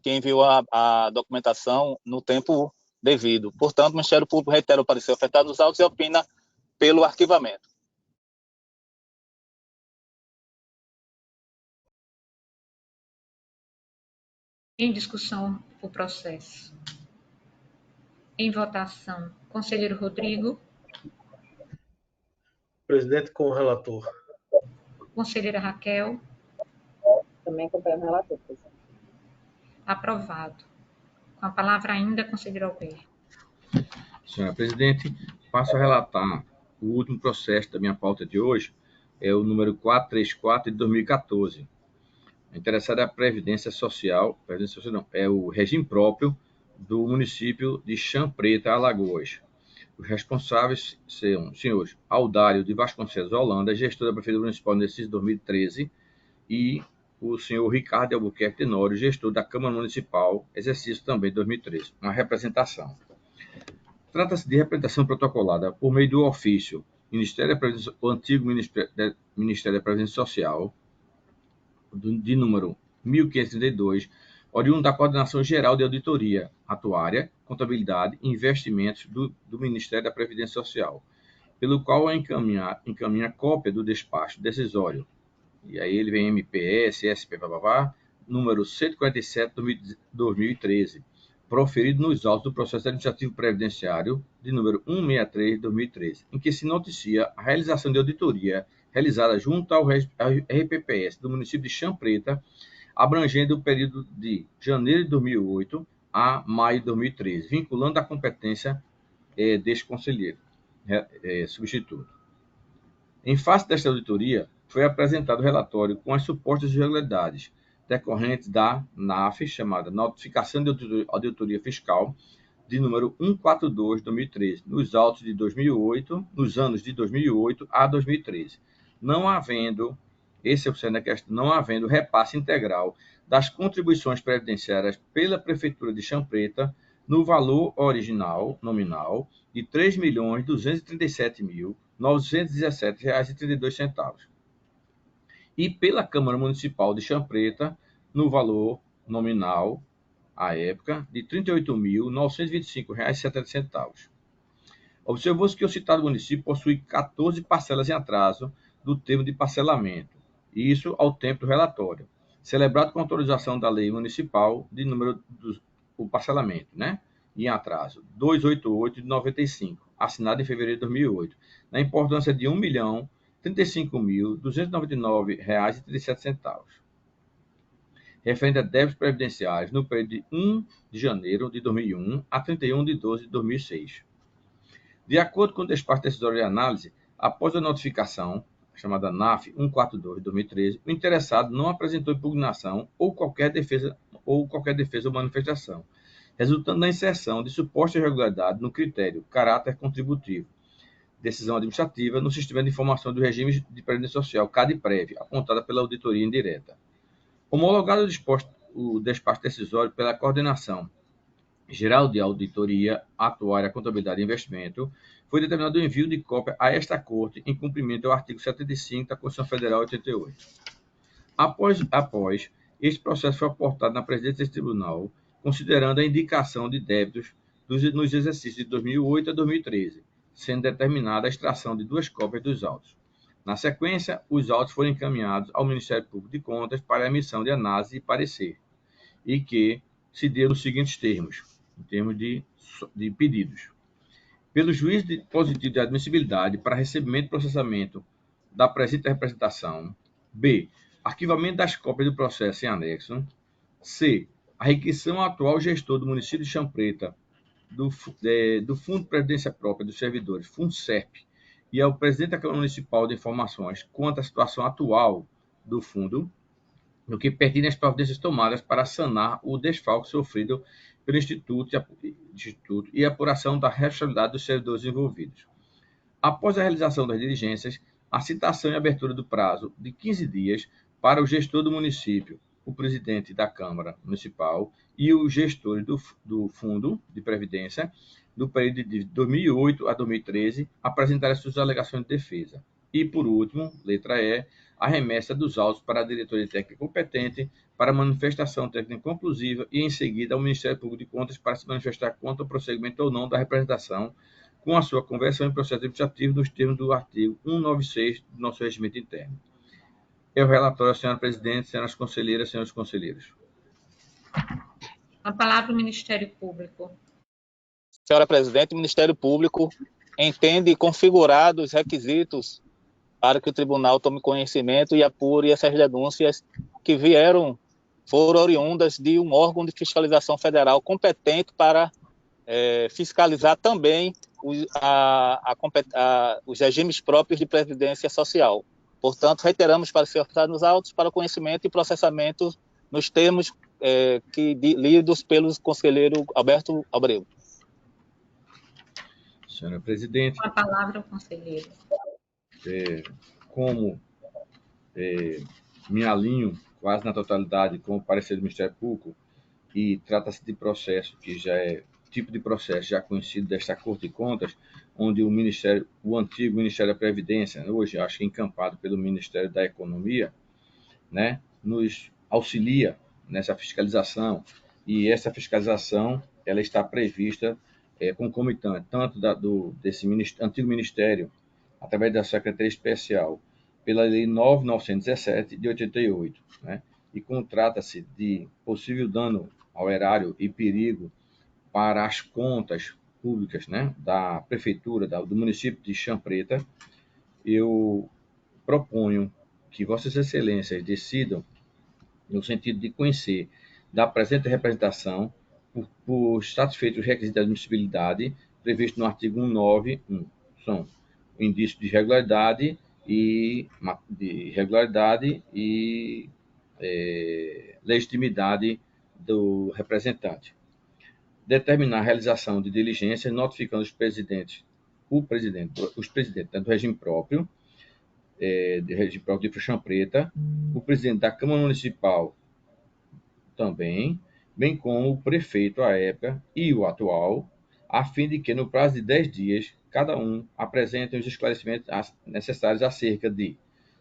enviou a documentação no tempo devido. Portanto, o Ministério Público reitera o parecer ofertado nos autos e opina pelo arquivamento. Em discussão, o processo. Em votação, conselheiro Rodrigo. Presidente com o relator. Conselheira Raquel. Também acompanhando o relator, presidente. Aprovado. Com a palavra ainda, conselheiro Alberto. Senhora Presidente, passo a relatar o último processo da minha pauta de hoje, é o número 434 de 2014. Interessado é a Previdência Social não, é o regime próprio do município de Chã Preta, Alagoas. Os responsáveis são os senhores Aldário de Vasconcelos Holanda, gestor da Prefeitura Municipal no exercício 2013, e o senhor Ricardo Albuquerque Tenório, gestor da Câmara Municipal, exercício também 2013. Uma representação. Trata-se de representação protocolada por meio do ofício o antigo Ministério da Previdência Social, de número 1532, oriundo da Coordenação Geral de Auditoria, Atuária, Contabilidade e Investimentos do Ministério da Previdência Social, pelo qual encaminha cópia do despacho decisório. E aí ele vem MPS, SP, número 147/2013, proferido nos autos do processo administrativo previdenciário de número 163/2013, em que se noticia a realização de auditoria realizada junto ao RPPS do município de Chã Preta, abrangendo o período de janeiro de 2008 a maio de 2013, vinculando a competência deste conselheiro substituto. Em face desta auditoria, foi apresentado o relatório com as supostas irregularidades decorrentes da NAF, chamada Notificação de Auditoria Fiscal, de número 142/2013, nos autos de 2008, nos anos de 2008 a 2013, não havendo repasse integral das contribuições previdenciárias pela Prefeitura de Chã Preta no valor original, nominal, de R$ 3.237.917,32, e pela Câmara Municipal de Chã Preta no valor nominal, à época, de R$ 38.925,70. Observou-se que o citado município possui 14 parcelas em atraso do termo de parcelamento, isso ao tempo do relatório, celebrado com autorização da Lei Municipal de número o parcelamento, né? Em atraso, 288 de 95, assinado em fevereiro de 2008, na importância de R$ 1.035.299,37, referente a débitos previdenciários no período de 1 de janeiro de 2001 a 31 de 12 de 2006. De acordo com o despacho decisório de análise, após a notificação, chamada NAF 142 de 2013, o interessado não apresentou impugnação ou qualquer defesa ou manifestação, resultando na inserção de suposta irregularidade no critério caráter contributivo, decisão administrativa, no sistema de informação do regime de previdência social, CADPREV, apontada pela auditoria indireta. Homologado o despacho decisório pela Coordenação Geral de Auditoria, Atuária, Contabilidade e Investimento, foi determinado o envio de cópia a esta Corte em cumprimento ao artigo 75 da Constituição Federal 88. Após este processo foi aportado na presidência desse tribunal, considerando a indicação de débitos nos exercícios de 2008 a 2013, sendo determinada a extração de 2 cópias dos autos. Na sequência, os autos foram encaminhados ao Ministério Público de Contas para a emissão de análise e parecer, e que se deu nos seguintes termos, em termos de pedidos. Pelo juiz positivo de admissibilidade para recebimento e processamento da presente representação. B. Arquivamento das cópias do processo em anexo. C. A requisição ao atual gestor do município de Champreta do Fundo de Previdência Própria dos Servidores, FUNSERP, e ao presidente da Câmara Municipal de informações quanto à situação atual do fundo, no que pertine às providências tomadas para sanar o desfalque sofrido pelo Instituto e a apuração da responsabilidade dos servidores envolvidos. Após a realização das diligências, a citação e abertura do prazo de 15 dias para o gestor do município, o presidente da Câmara Municipal e os gestores do Fundo de Previdência, do período de 2008 a 2013, apresentarem suas alegações de defesa. E, por último, letra E, a remessa dos autos para a diretoria técnica competente para manifestação técnica conclusiva e, em seguida, ao Ministério Público de Contas para se manifestar quanto ao prosseguimento ou não da representação com a sua conversão em processo administrativo nos termos do artigo 196 do nosso regimento interno. É o relatório, senhora presidente, senhoras conselheiras, senhores conselheiros. A palavra do Ministério Público. Senhora presidente, o Ministério Público entende configurados os requisitos para que o tribunal tome conhecimento e apure essas denúncias que foram oriundas de um órgão de fiscalização federal competente para fiscalizar também os regimes próprios de previdência social. Portanto, reiteramos para ser ofertado nos autos para o conhecimento e processamento nos termos lidos pelo conselheiro Alberto Abreu. Senhora presidente. Com a palavra, o conselheiro. Como me alinho quase na totalidade com o parecer do Ministério Público, e trata-se de processo que já é tipo de processo já conhecido desta Corte de Contas, onde o antigo Ministério da Previdência, hoje acho que encampado pelo Ministério da Economia, né, nos auxilia nessa fiscalização, e essa fiscalização ela está prevista concomitante, tanto desse antigo Ministério, através da Secretaria Especial, pela Lei 9.917 de 88, né? E trata-se de possível dano ao erário e perigo para as contas públicas, né, da Prefeitura, do município de Champreta. Eu proponho que Vossas Excelências decidam no sentido de conhecer da presente representação por satisfeitos os requisitos de admissibilidade previstos no artigo 191. São o indício de irregularidade e legitimidade do representante. Determinar a realização de diligências notificando os presidentes do regime próprio, de Champreta, o presidente da Câmara Municipal também, bem como o prefeito à época e o atual, a fim de que, no prazo de 10 dias, cada um apresente os esclarecimentos necessários acerca de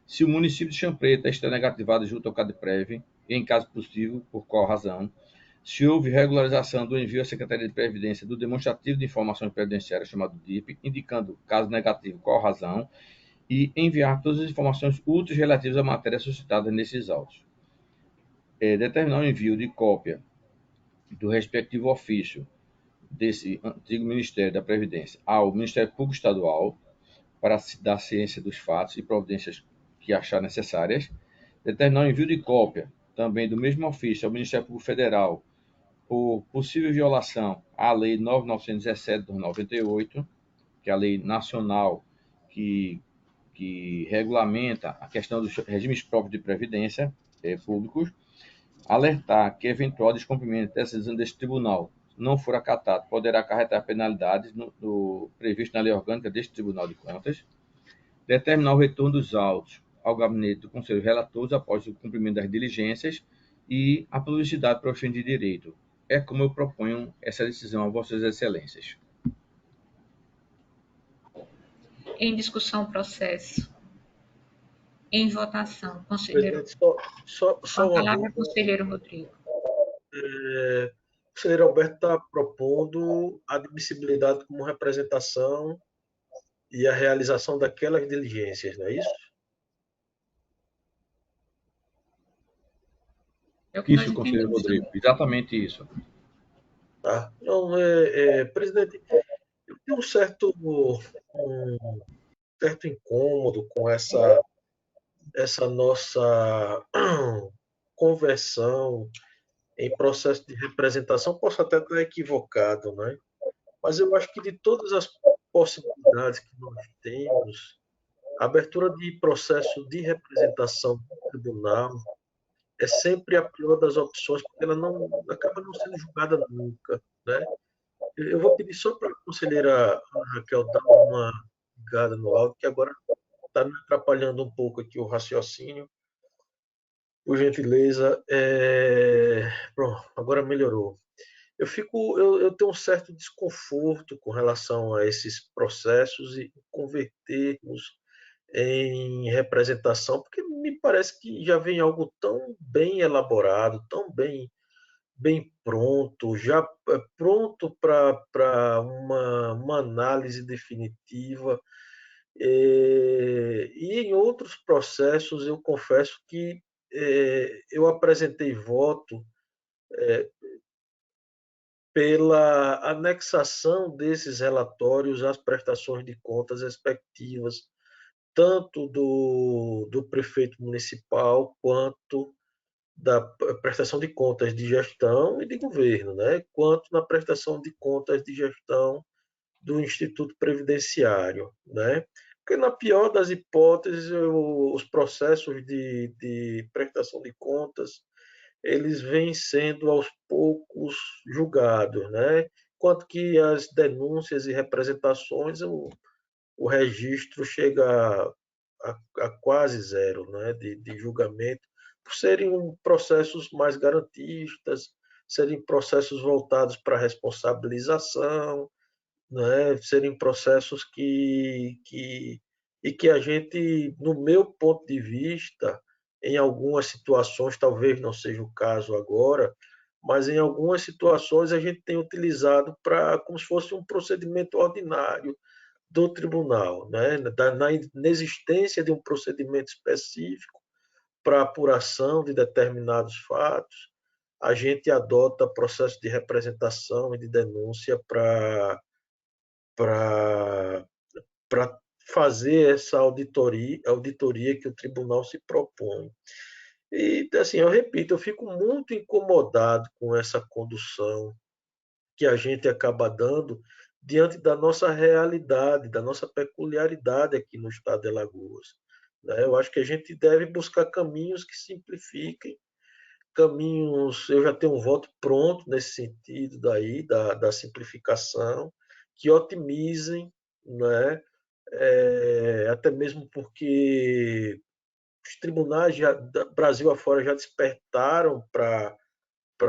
se o município de Champreta está negativado junto ao CADPREV, e, em caso possível, por qual razão, se houve regularização do envio à Secretaria de Previdência do demonstrativo de informações previdenciárias, chamado DIP, indicando, caso negativo, qual razão, e enviar todas as informações úteis relativas à matéria suscitada nesses autos. Determinar o envio de cópia do respectivo ofício desse antigo Ministério da Previdência ao Ministério Público Estadual para dar ciência dos fatos e providências que achar necessárias, determinar o envio de cópia também do mesmo ofício ao Ministério Público Federal por possível violação à Lei 9.917 de 98, que é a lei nacional que regulamenta a questão dos regimes próprios de previdência públicos, alertar que eventual descumprimento dessa decisão deste tribunal não for acatado, poderá acarretar penalidades previsto na lei orgânica deste Tribunal de Contas, determinar o retorno dos autos ao gabinete do Conselho Relatores após o cumprimento das diligências e a publicidade para o fim de direito. É como eu proponho essa decisão a Vossas Excelências. Em discussão, processo. Em votação, conselheiro. Só Com a uma palavra, dúvida. conselheiro Rodrigo. O conselheiro Alberto está propondo a admissibilidade como representação e a realização daquelas diligências, não é isso? É o que nós Isso, conselheiro entendemos Rodrigo, também. exatamente isso. Tá? Então, presidente, eu tenho um certo incômodo com essa nossa conversão em processo de representação. Posso até estar equivocado, né? Mas eu acho que de todas as possibilidades que nós temos, a abertura de processo de representação no tribunal é sempre a pior das opções, porque ela não acaba não sendo julgada nunca, né? Eu vou pedir só para a conselheira Ana Raquel dar uma ligada no áudio, que agora está me atrapalhando um pouco aqui o raciocínio. Por gentileza. Pronto, agora melhorou. Eu tenho um certo desconforto com relação a esses processos e convertermos em representação, porque me parece que já vem algo tão bem elaborado, tão bem pronto, já pronto para uma análise definitiva. E em outros processos, eu confesso que eu apresentei voto pela anexação desses relatórios às prestações de contas respectivas, tanto do prefeito municipal quanto da prestação de contas de gestão e de governo, né? Quanto na prestação de contas de gestão do Instituto Previdenciário, né? Porque, na pior das hipóteses, os processos de prestação de contas eles vêm sendo aos poucos julgados, né? Enquanto que as denúncias e representações, o registro chega a quase zero, né? De julgamento, por serem processos mais garantistas, serem processos voltados para a responsabilização, né? Serem processos que a gente, no meu ponto de vista, em algumas situações, talvez não seja o caso agora, mas em algumas situações a gente tem utilizado para como se fosse um procedimento ordinário do tribunal, né? Na inexistência de um procedimento específico para apuração de determinados fatos, a gente adota processo de representação e de denúncia para fazer essa auditoria que o tribunal se propõe. E, assim, eu repito, eu fico muito incomodado com essa condução que a gente acaba dando diante da nossa realidade, da nossa peculiaridade aqui no estado de Alagoas. Eu acho que a gente deve buscar caminhos que simplifiquem, caminhos, eu já tenho um voto pronto nesse sentido daí, da simplificação, que otimizem, né? Até mesmo porque os tribunais Brasil afora já despertaram para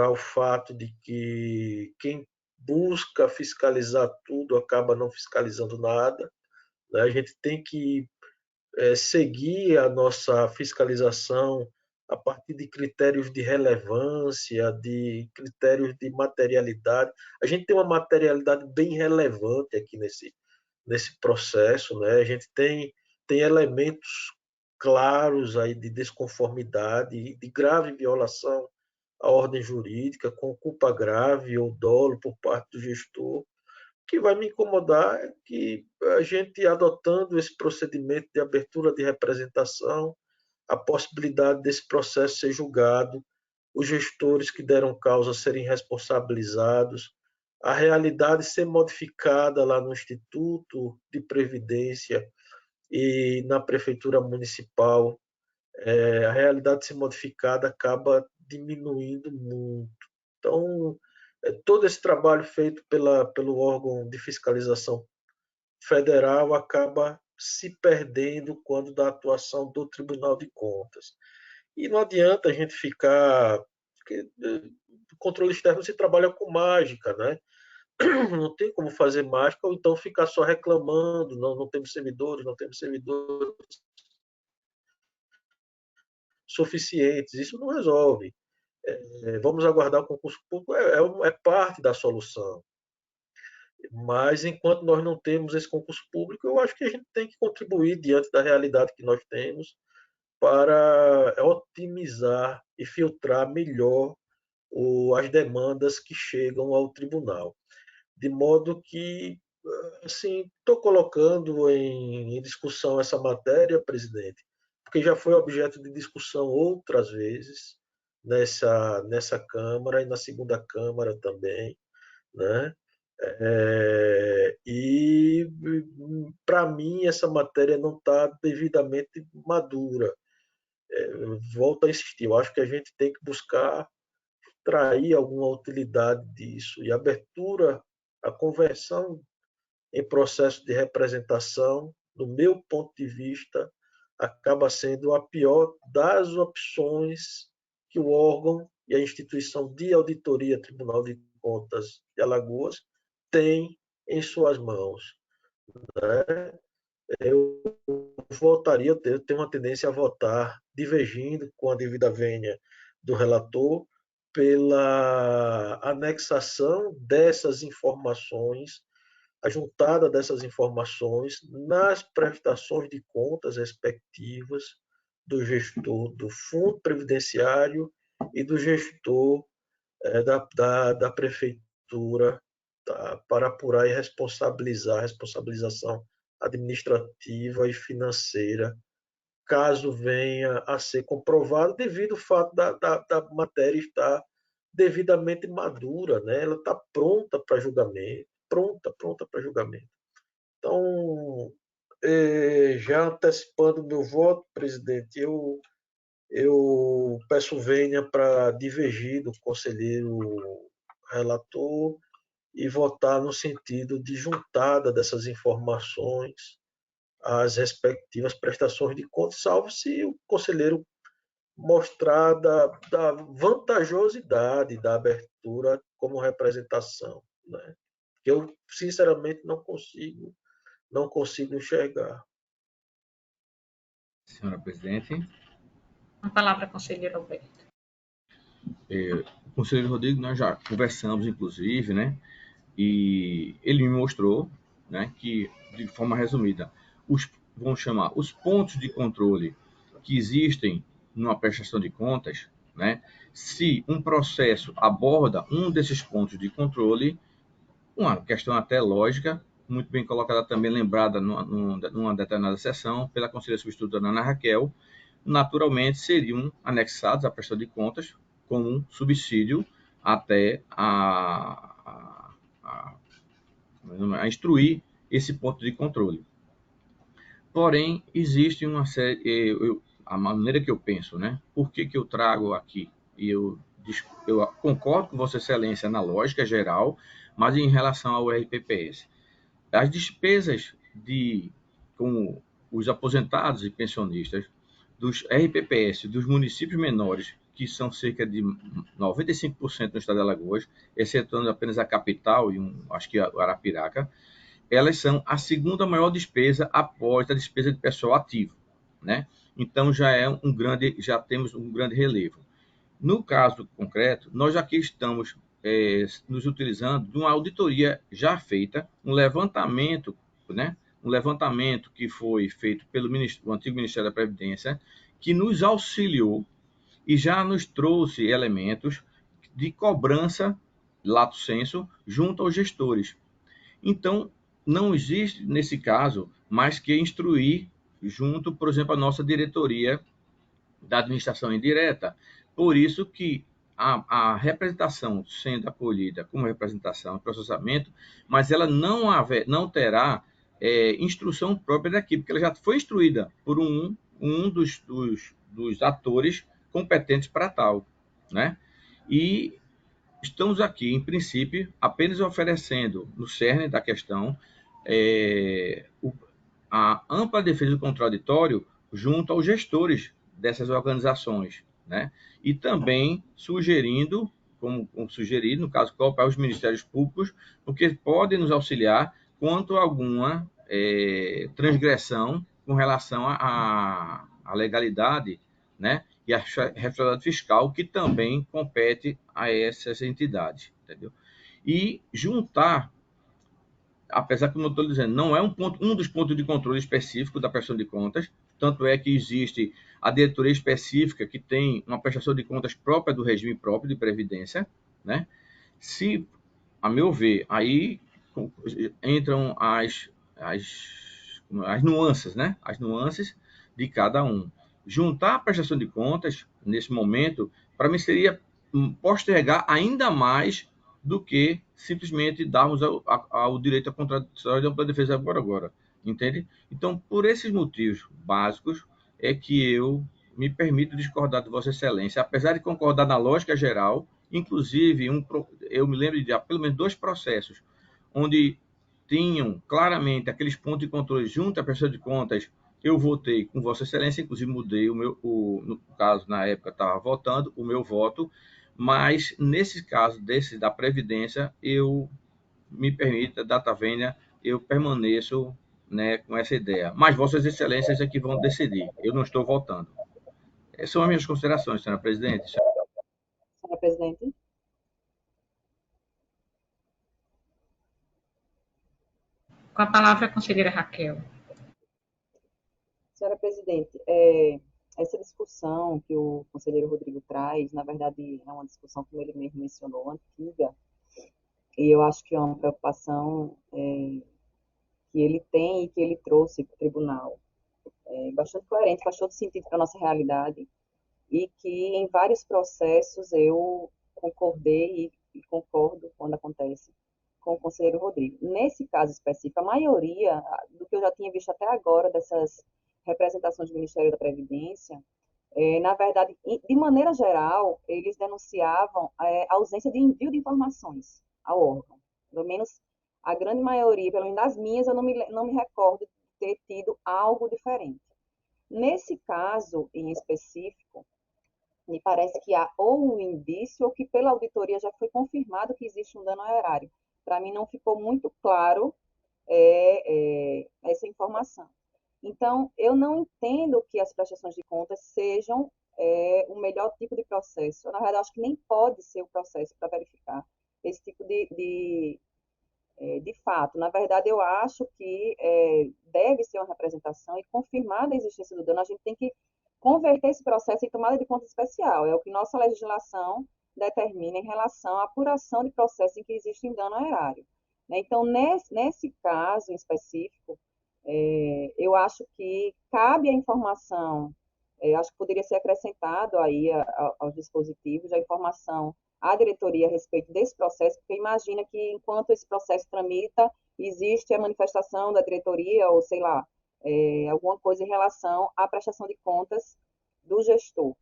o fato de que quem busca fiscalizar tudo acaba não fiscalizando nada, né? A gente tem que seguir a nossa fiscalização a partir de critérios de relevância, de critérios de materialidade. A gente tem uma materialidade bem relevante aqui nesse processo, né? A gente tem elementos claros aí de desconformidade, de grave violação a ordem jurídica com culpa grave ou dolo por parte do gestor. O que vai me incomodar é que a gente, adotando esse procedimento de abertura de representação, a possibilidade desse processo ser julgado, os gestores que deram causa serem responsabilizados, a realidade ser modificada lá no Instituto de Previdência e na Prefeitura Municipal, a realidade ser modificada acaba diminuindo muito. Então, todo esse trabalho feito pelo órgão de fiscalização federal acaba se perdendo quando da atuação do Tribunal de Contas. E não adianta a gente ficar... Porque o controle externo se trabalha com mágica, né? Não tem como fazer mágica ou então ficar só reclamando, não temos servidores suficientes. Isso não resolve. Vamos aguardar o concurso público, é parte da solução. Mas, enquanto nós não temos esse concurso público, eu acho que a gente tem que contribuir diante da realidade que nós temos para otimizar e filtrar melhor as demandas que chegam ao tribunal. De modo que, assim, estou colocando em discussão essa matéria, presidente, porque já foi objeto de discussão outras vezes nessa Câmara e na segunda Câmara também, né? E, para mim, essa matéria não está devidamente madura. Volto a insistir, eu acho que a gente tem que buscar extrair alguma utilidade disso. E a abertura, a conversão em processo de representação, do meu ponto de vista, acaba sendo a pior das opções que o órgão e a instituição de auditoria Tribunal de Contas de Alagoas tem em suas mãos, né? Eu tenho uma tendência a votar divergindo com a devida vênia do relator pela anexação dessas informações, a juntada dessas informações nas prestações de contas respectivas do gestor do Fundo Previdenciário e do gestor da Prefeitura, tá, para apurar e responsabilizar a responsabilização administrativa e financeira, caso venha a ser comprovado, devido ao fato da matéria estar devidamente madura, né? Ela está pronta para julgamento, pronta para julgamento. Então, já antecipando o meu voto, presidente, eu peço vênia para divergir do conselheiro relator e votar no sentido de juntada dessas informações às respectivas prestações de contas, salvo se o conselheiro mostrar da vantajosidade da abertura como representação, né? Que eu, sinceramente, não consigo enxergar. Senhora presidente. A palavra, conselheiro Alberto. O conselheiro Rodrigo, nós já conversamos, inclusive, né? E ele me mostrou, né, que, de forma resumida, vamos chamar os pontos de controle que existem numa prestação de contas, né? Se um processo aborda um desses pontos de controle, uma questão até lógica, muito bem colocada também, lembrada numa determinada sessão pela conselheira substituta Ana Raquel, naturalmente seriam anexados à prestação de contas como um subsídio até a instruir esse ponto de controle. Porém, existe uma série... a maneira que eu penso, né? Por que eu trago aqui? E eu concordo com Vossa Excelência na lógica geral, mas em relação ao RPPS. As despesas com os aposentados e pensionistas dos RPPS dos municípios menores, que são cerca de 95% no estado de Alagoas, excetuando apenas a capital e acho que a Arapiraca, elas são a segunda maior despesa após a despesa de pessoal ativo, né? Então já temos um grande relevo. No caso concreto, nós aqui estamos nos utilizando de uma auditoria já feita, um levantamento, né? Um levantamento que foi feito pelo antigo Ministério da Previdência, que nos auxiliou e já nos trouxe elementos de cobrança, lato sensu, junto aos gestores. Então, não existe, nesse caso, mais que instruir junto, por exemplo, a nossa diretoria da administração indireta. Por isso que a representação sendo acolhida como representação e processamento, mas ela não terá instrução própria daqui, porque ela já foi instruída por um dos atores competentes para tal, né? E estamos aqui, em princípio, apenas oferecendo, no cerne da questão, a ampla defesa do contraditório junto aos gestores dessas organizações, né? E também sugerindo, como sugerido, no caso, para os ministérios públicos, porque podem nos auxiliar quanto a alguma transgressão com relação à legalidade, né? E a responsabilidade fiscal, que também compete a essas entidades, entendeu? E juntar, apesar que, como eu estou dizendo, não é um dos pontos de controle específico da prestação de contas, tanto é que existe a diretoria específica que tem uma prestação de contas própria do regime próprio de previdência, né? Se, a meu ver, aí entram as nuances, né? As nuances de cada um. Juntar a prestação de contas, nesse momento, para mim seria postergar ainda mais do que simplesmente darmos ao direito à contraditória da defesa agora, entende? Então, por esses motivos básicos, é que eu me permito discordar de Vossa Excelência, apesar de concordar na lógica geral, inclusive, eu me lembro de pelo menos 2 processos, onde tinham claramente aqueles pontos de controle junto à prestação de contas. Eu votei com Vossa Excelência, inclusive mudei no caso, na época estava votando, o meu voto, mas nesse caso da Previdência, eu me permita, data vênia, eu permaneço, né, com essa ideia. Mas Vossas Excelências é que vão decidir, eu não estou votando. Essas são as minhas considerações, senhora presidente. Senhora presidente. Com a palavra, a conselheira Raquel. Senhora presidente, essa discussão que o conselheiro Rodrigo traz, na verdade, é uma discussão, como ele mesmo mencionou, antiga, e eu acho que é uma preocupação que ele tem e que ele trouxe para o tribunal. Bastante coerente, faz todo sentido para a nossa realidade, e que em vários processos eu concordei e concordo quando acontece com o conselheiro Rodrigo. Nesse caso específico, a maioria do que eu já tinha visto até agora dessas representações do Ministério da Previdência, na verdade, de maneira geral, eles denunciavam a ausência de envio de informações ao órgão. Pelo menos a grande maioria, pelo menos das minhas, eu não me recordo de ter tido algo diferente. Nesse caso em específico, me parece que há ou um indício ou que pela auditoria já foi confirmado que existe um dano ao erário. Para mim não ficou muito claro essa informação. Então, eu não entendo que as prestações de contas sejam o melhor tipo de processo. Na verdade, acho que nem pode ser o processo para verificar esse tipo de fato. Na verdade, eu acho que deve ser uma representação e confirmada a existência do dano, a gente tem que converter esse processo em tomada de conta especial. É o que nossa legislação determina em relação à apuração de processo em que existe um dano ao erário. Então, nesse caso em específico, eu acho que cabe a informação, acho que poderia ser acrescentado aí aos dispositivos, a informação à diretoria a respeito desse processo, porque imagina que enquanto esse processo tramita, existe a manifestação da diretoria, ou sei lá, alguma coisa em relação à prestação de contas do gestor,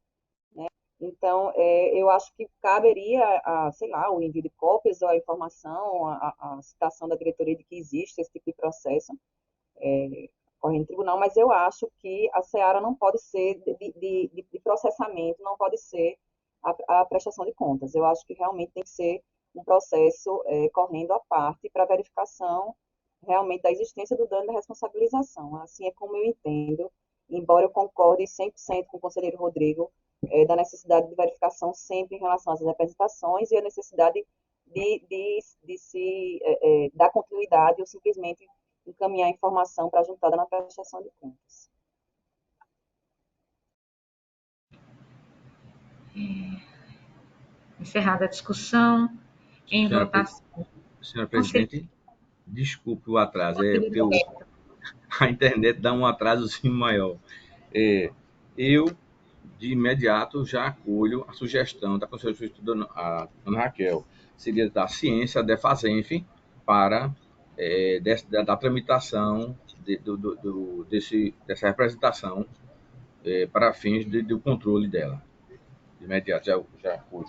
né? Então, eu acho que caberia, sei lá, o envio de cópias ou a informação, a citação da diretoria de que existe esse tipo de processo correndo no tribunal, mas eu acho que a seara não pode ser de processamento, não pode ser a prestação de contas. Eu acho que realmente tem que ser um processo correndo à parte para verificação realmente da existência do dano e da responsabilização. Assim é como eu entendo, embora eu concorde 100% com o conselheiro Rodrigo da necessidade de verificação sempre em relação às representações e a necessidade de se dar continuidade ou simplesmente encaminhar informação para a juntada na prestação de contas. Encerrada a discussão, em Senhora, votação. senhora presidente, desculpe o atraso, porque a internet dá um atrasozinho maior. Eu, de imediato, já acolho a sugestão da conselheira a Ana Raquel, seria da ciência, da FASENF, para da tramitação dessa representação para fins do controle dela. De imediato, já acolho.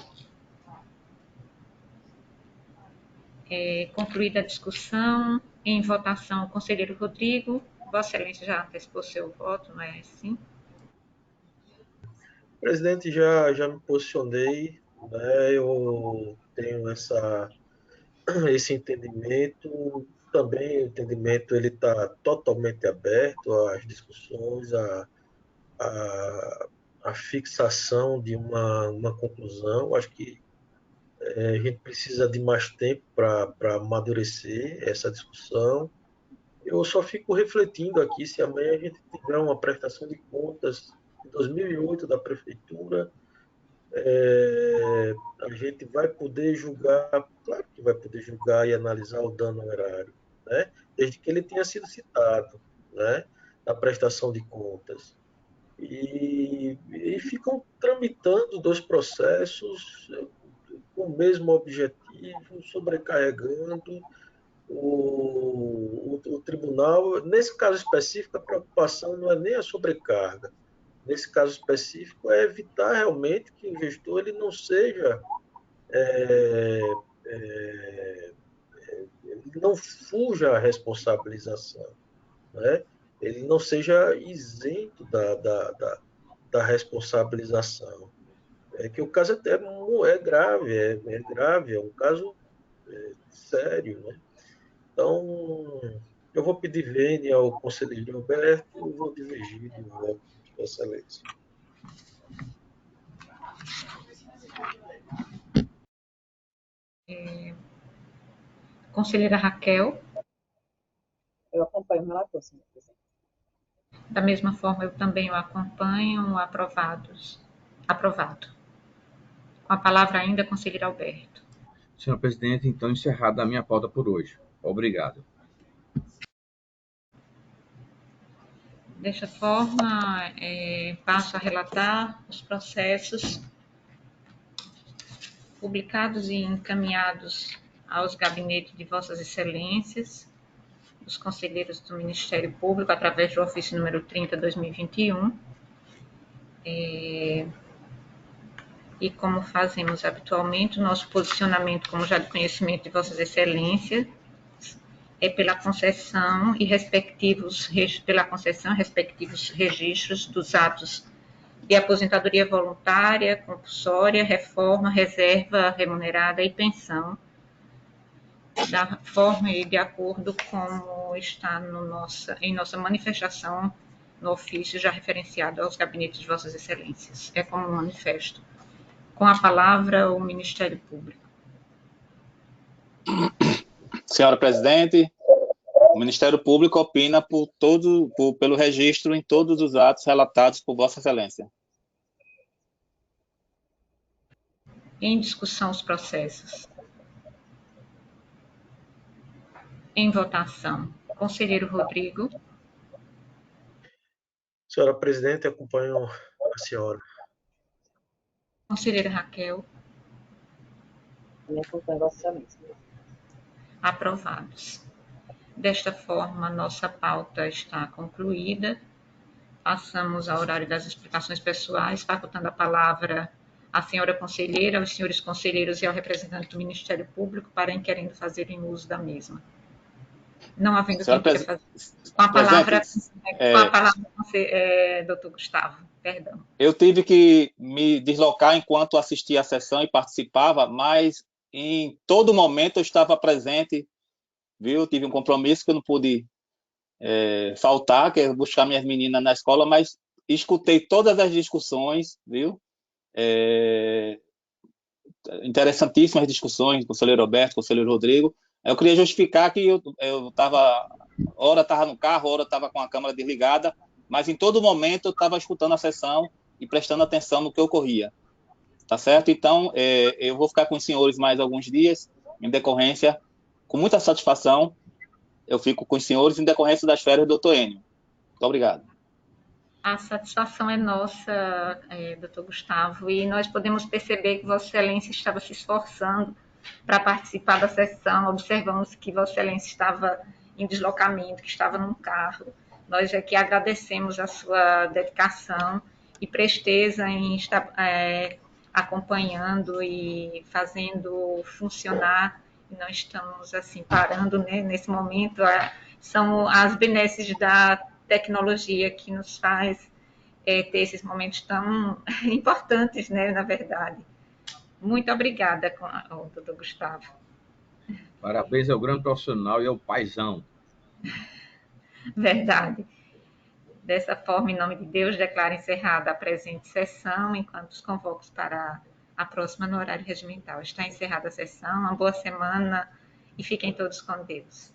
Concluída a discussão, em votação, o conselheiro Rodrigo. Vossa Excelência já antecipou seu voto, não é assim? Presidente, já me posicionei, né? Eu tenho esse entendimento. Também o entendimento ele está totalmente aberto às discussões, à fixação de uma conclusão. Acho que a gente precisa de mais tempo para amadurecer essa discussão. Eu só fico refletindo aqui se amanhã a gente tiver uma prestação de contas de 2008 da Prefeitura, a gente vai poder julgar, claro que vai poder julgar e analisar o dano ao erário, né? Desde que ele tenha sido citado, né? Na prestação de contas. E ficam tramitando dois processos com o mesmo objetivo, sobrecarregando o tribunal. Nesse caso específico, a preocupação não é nem a sobrecarga. Nesse caso específico, é evitar realmente que o gestor ele não seja, ele não fuja à responsabilização, né? Ele não seja isento da responsabilização. É que o caso até é grave, é um caso sério, né? Então, eu vou pedir vênia ao conselheiro Alberto e vou divergir do voto de Vossa Excelência. Conselheira Raquel. Eu acompanho o relator, senhor presidente. Da mesma forma, eu também o acompanho. Aprovado. Com a palavra ainda, conselheiro Alberto. Senhor presidente, então encerrada a minha pauta por hoje. Obrigado. Desta forma, passo a relatar os processos publicados e encaminhados aos gabinetes de Vossas Excelências, dos conselheiros do Ministério Público, através do ofício número 30/2021. E como fazemos habitualmente, o nosso posicionamento, como já de conhecimento de Vossas Excelências, é pela concessão e respectivos registros dos atos de aposentadoria voluntária, compulsória, reforma, reserva remunerada e pensão, da forma e de acordo com está em nossa manifestação no ofício já referenciado aos gabinetes de Vossas Excelências. É como um manifesto. Com a palavra, o Ministério Público. Senhora presidente, o Ministério Público opina pelo registro em todos os atos relatados por Vossa Excelência. Em discussão os processos. Em votação. Conselheiro Rodrigo. Senhora presidente, acompanho a senhora. Conselheira Raquel. Também acompanho Vossa Excelência. Aprovados. Desta forma, nossa pauta está concluída. Passamos ao horário das explicações pessoais, facultando a palavra à senhora conselheira, aos senhores conselheiros e ao representante do Ministério Público para querendo fazerem uso da mesma. Não havendo tempo de fazer. Com a palavra, doutor Gustavo, perdão. Eu tive que me deslocar enquanto assistia a sessão e participava, mas em todo momento eu estava presente, viu? Tive um compromisso que eu não pude faltar, que é buscar minhas meninas na escola, mas escutei todas as discussões, viu? Interessantíssimas discussões, conselheiro Roberto, conselheiro Rodrigo. Eu queria justificar que eu estava, hora estava no carro, hora estava com a câmera desligada, mas em todo momento eu estava escutando a sessão e prestando atenção no que ocorria. Tá certo? Então, eu vou ficar com os senhores mais alguns dias, em decorrência, com muita satisfação, eu fico com os senhores em decorrência das férias do Dr. Enio. Muito obrigado. A satisfação é nossa, doutor Gustavo, e nós podemos perceber que Vossa Excelência estava se esforçando para participar da sessão. Observamos que Vossa Excelência estava em deslocamento, que estava num carro. Nós aqui agradecemos a sua dedicação e presteza em estar acompanhando e fazendo funcionar, e não estamos assim parando, né, nesse momento. São as benesses da tecnologia que nos faz ter esses momentos tão importantes, né, na verdade. Muito obrigada, doutor Gustavo. Parabéns ao grande profissional e ao paizão. Verdade. Dessa forma, em nome de Deus, declaro encerrada a presente sessão, enquanto os convoco para a próxima no horário regimental. Está encerrada a sessão, uma boa semana e fiquem todos com Deus.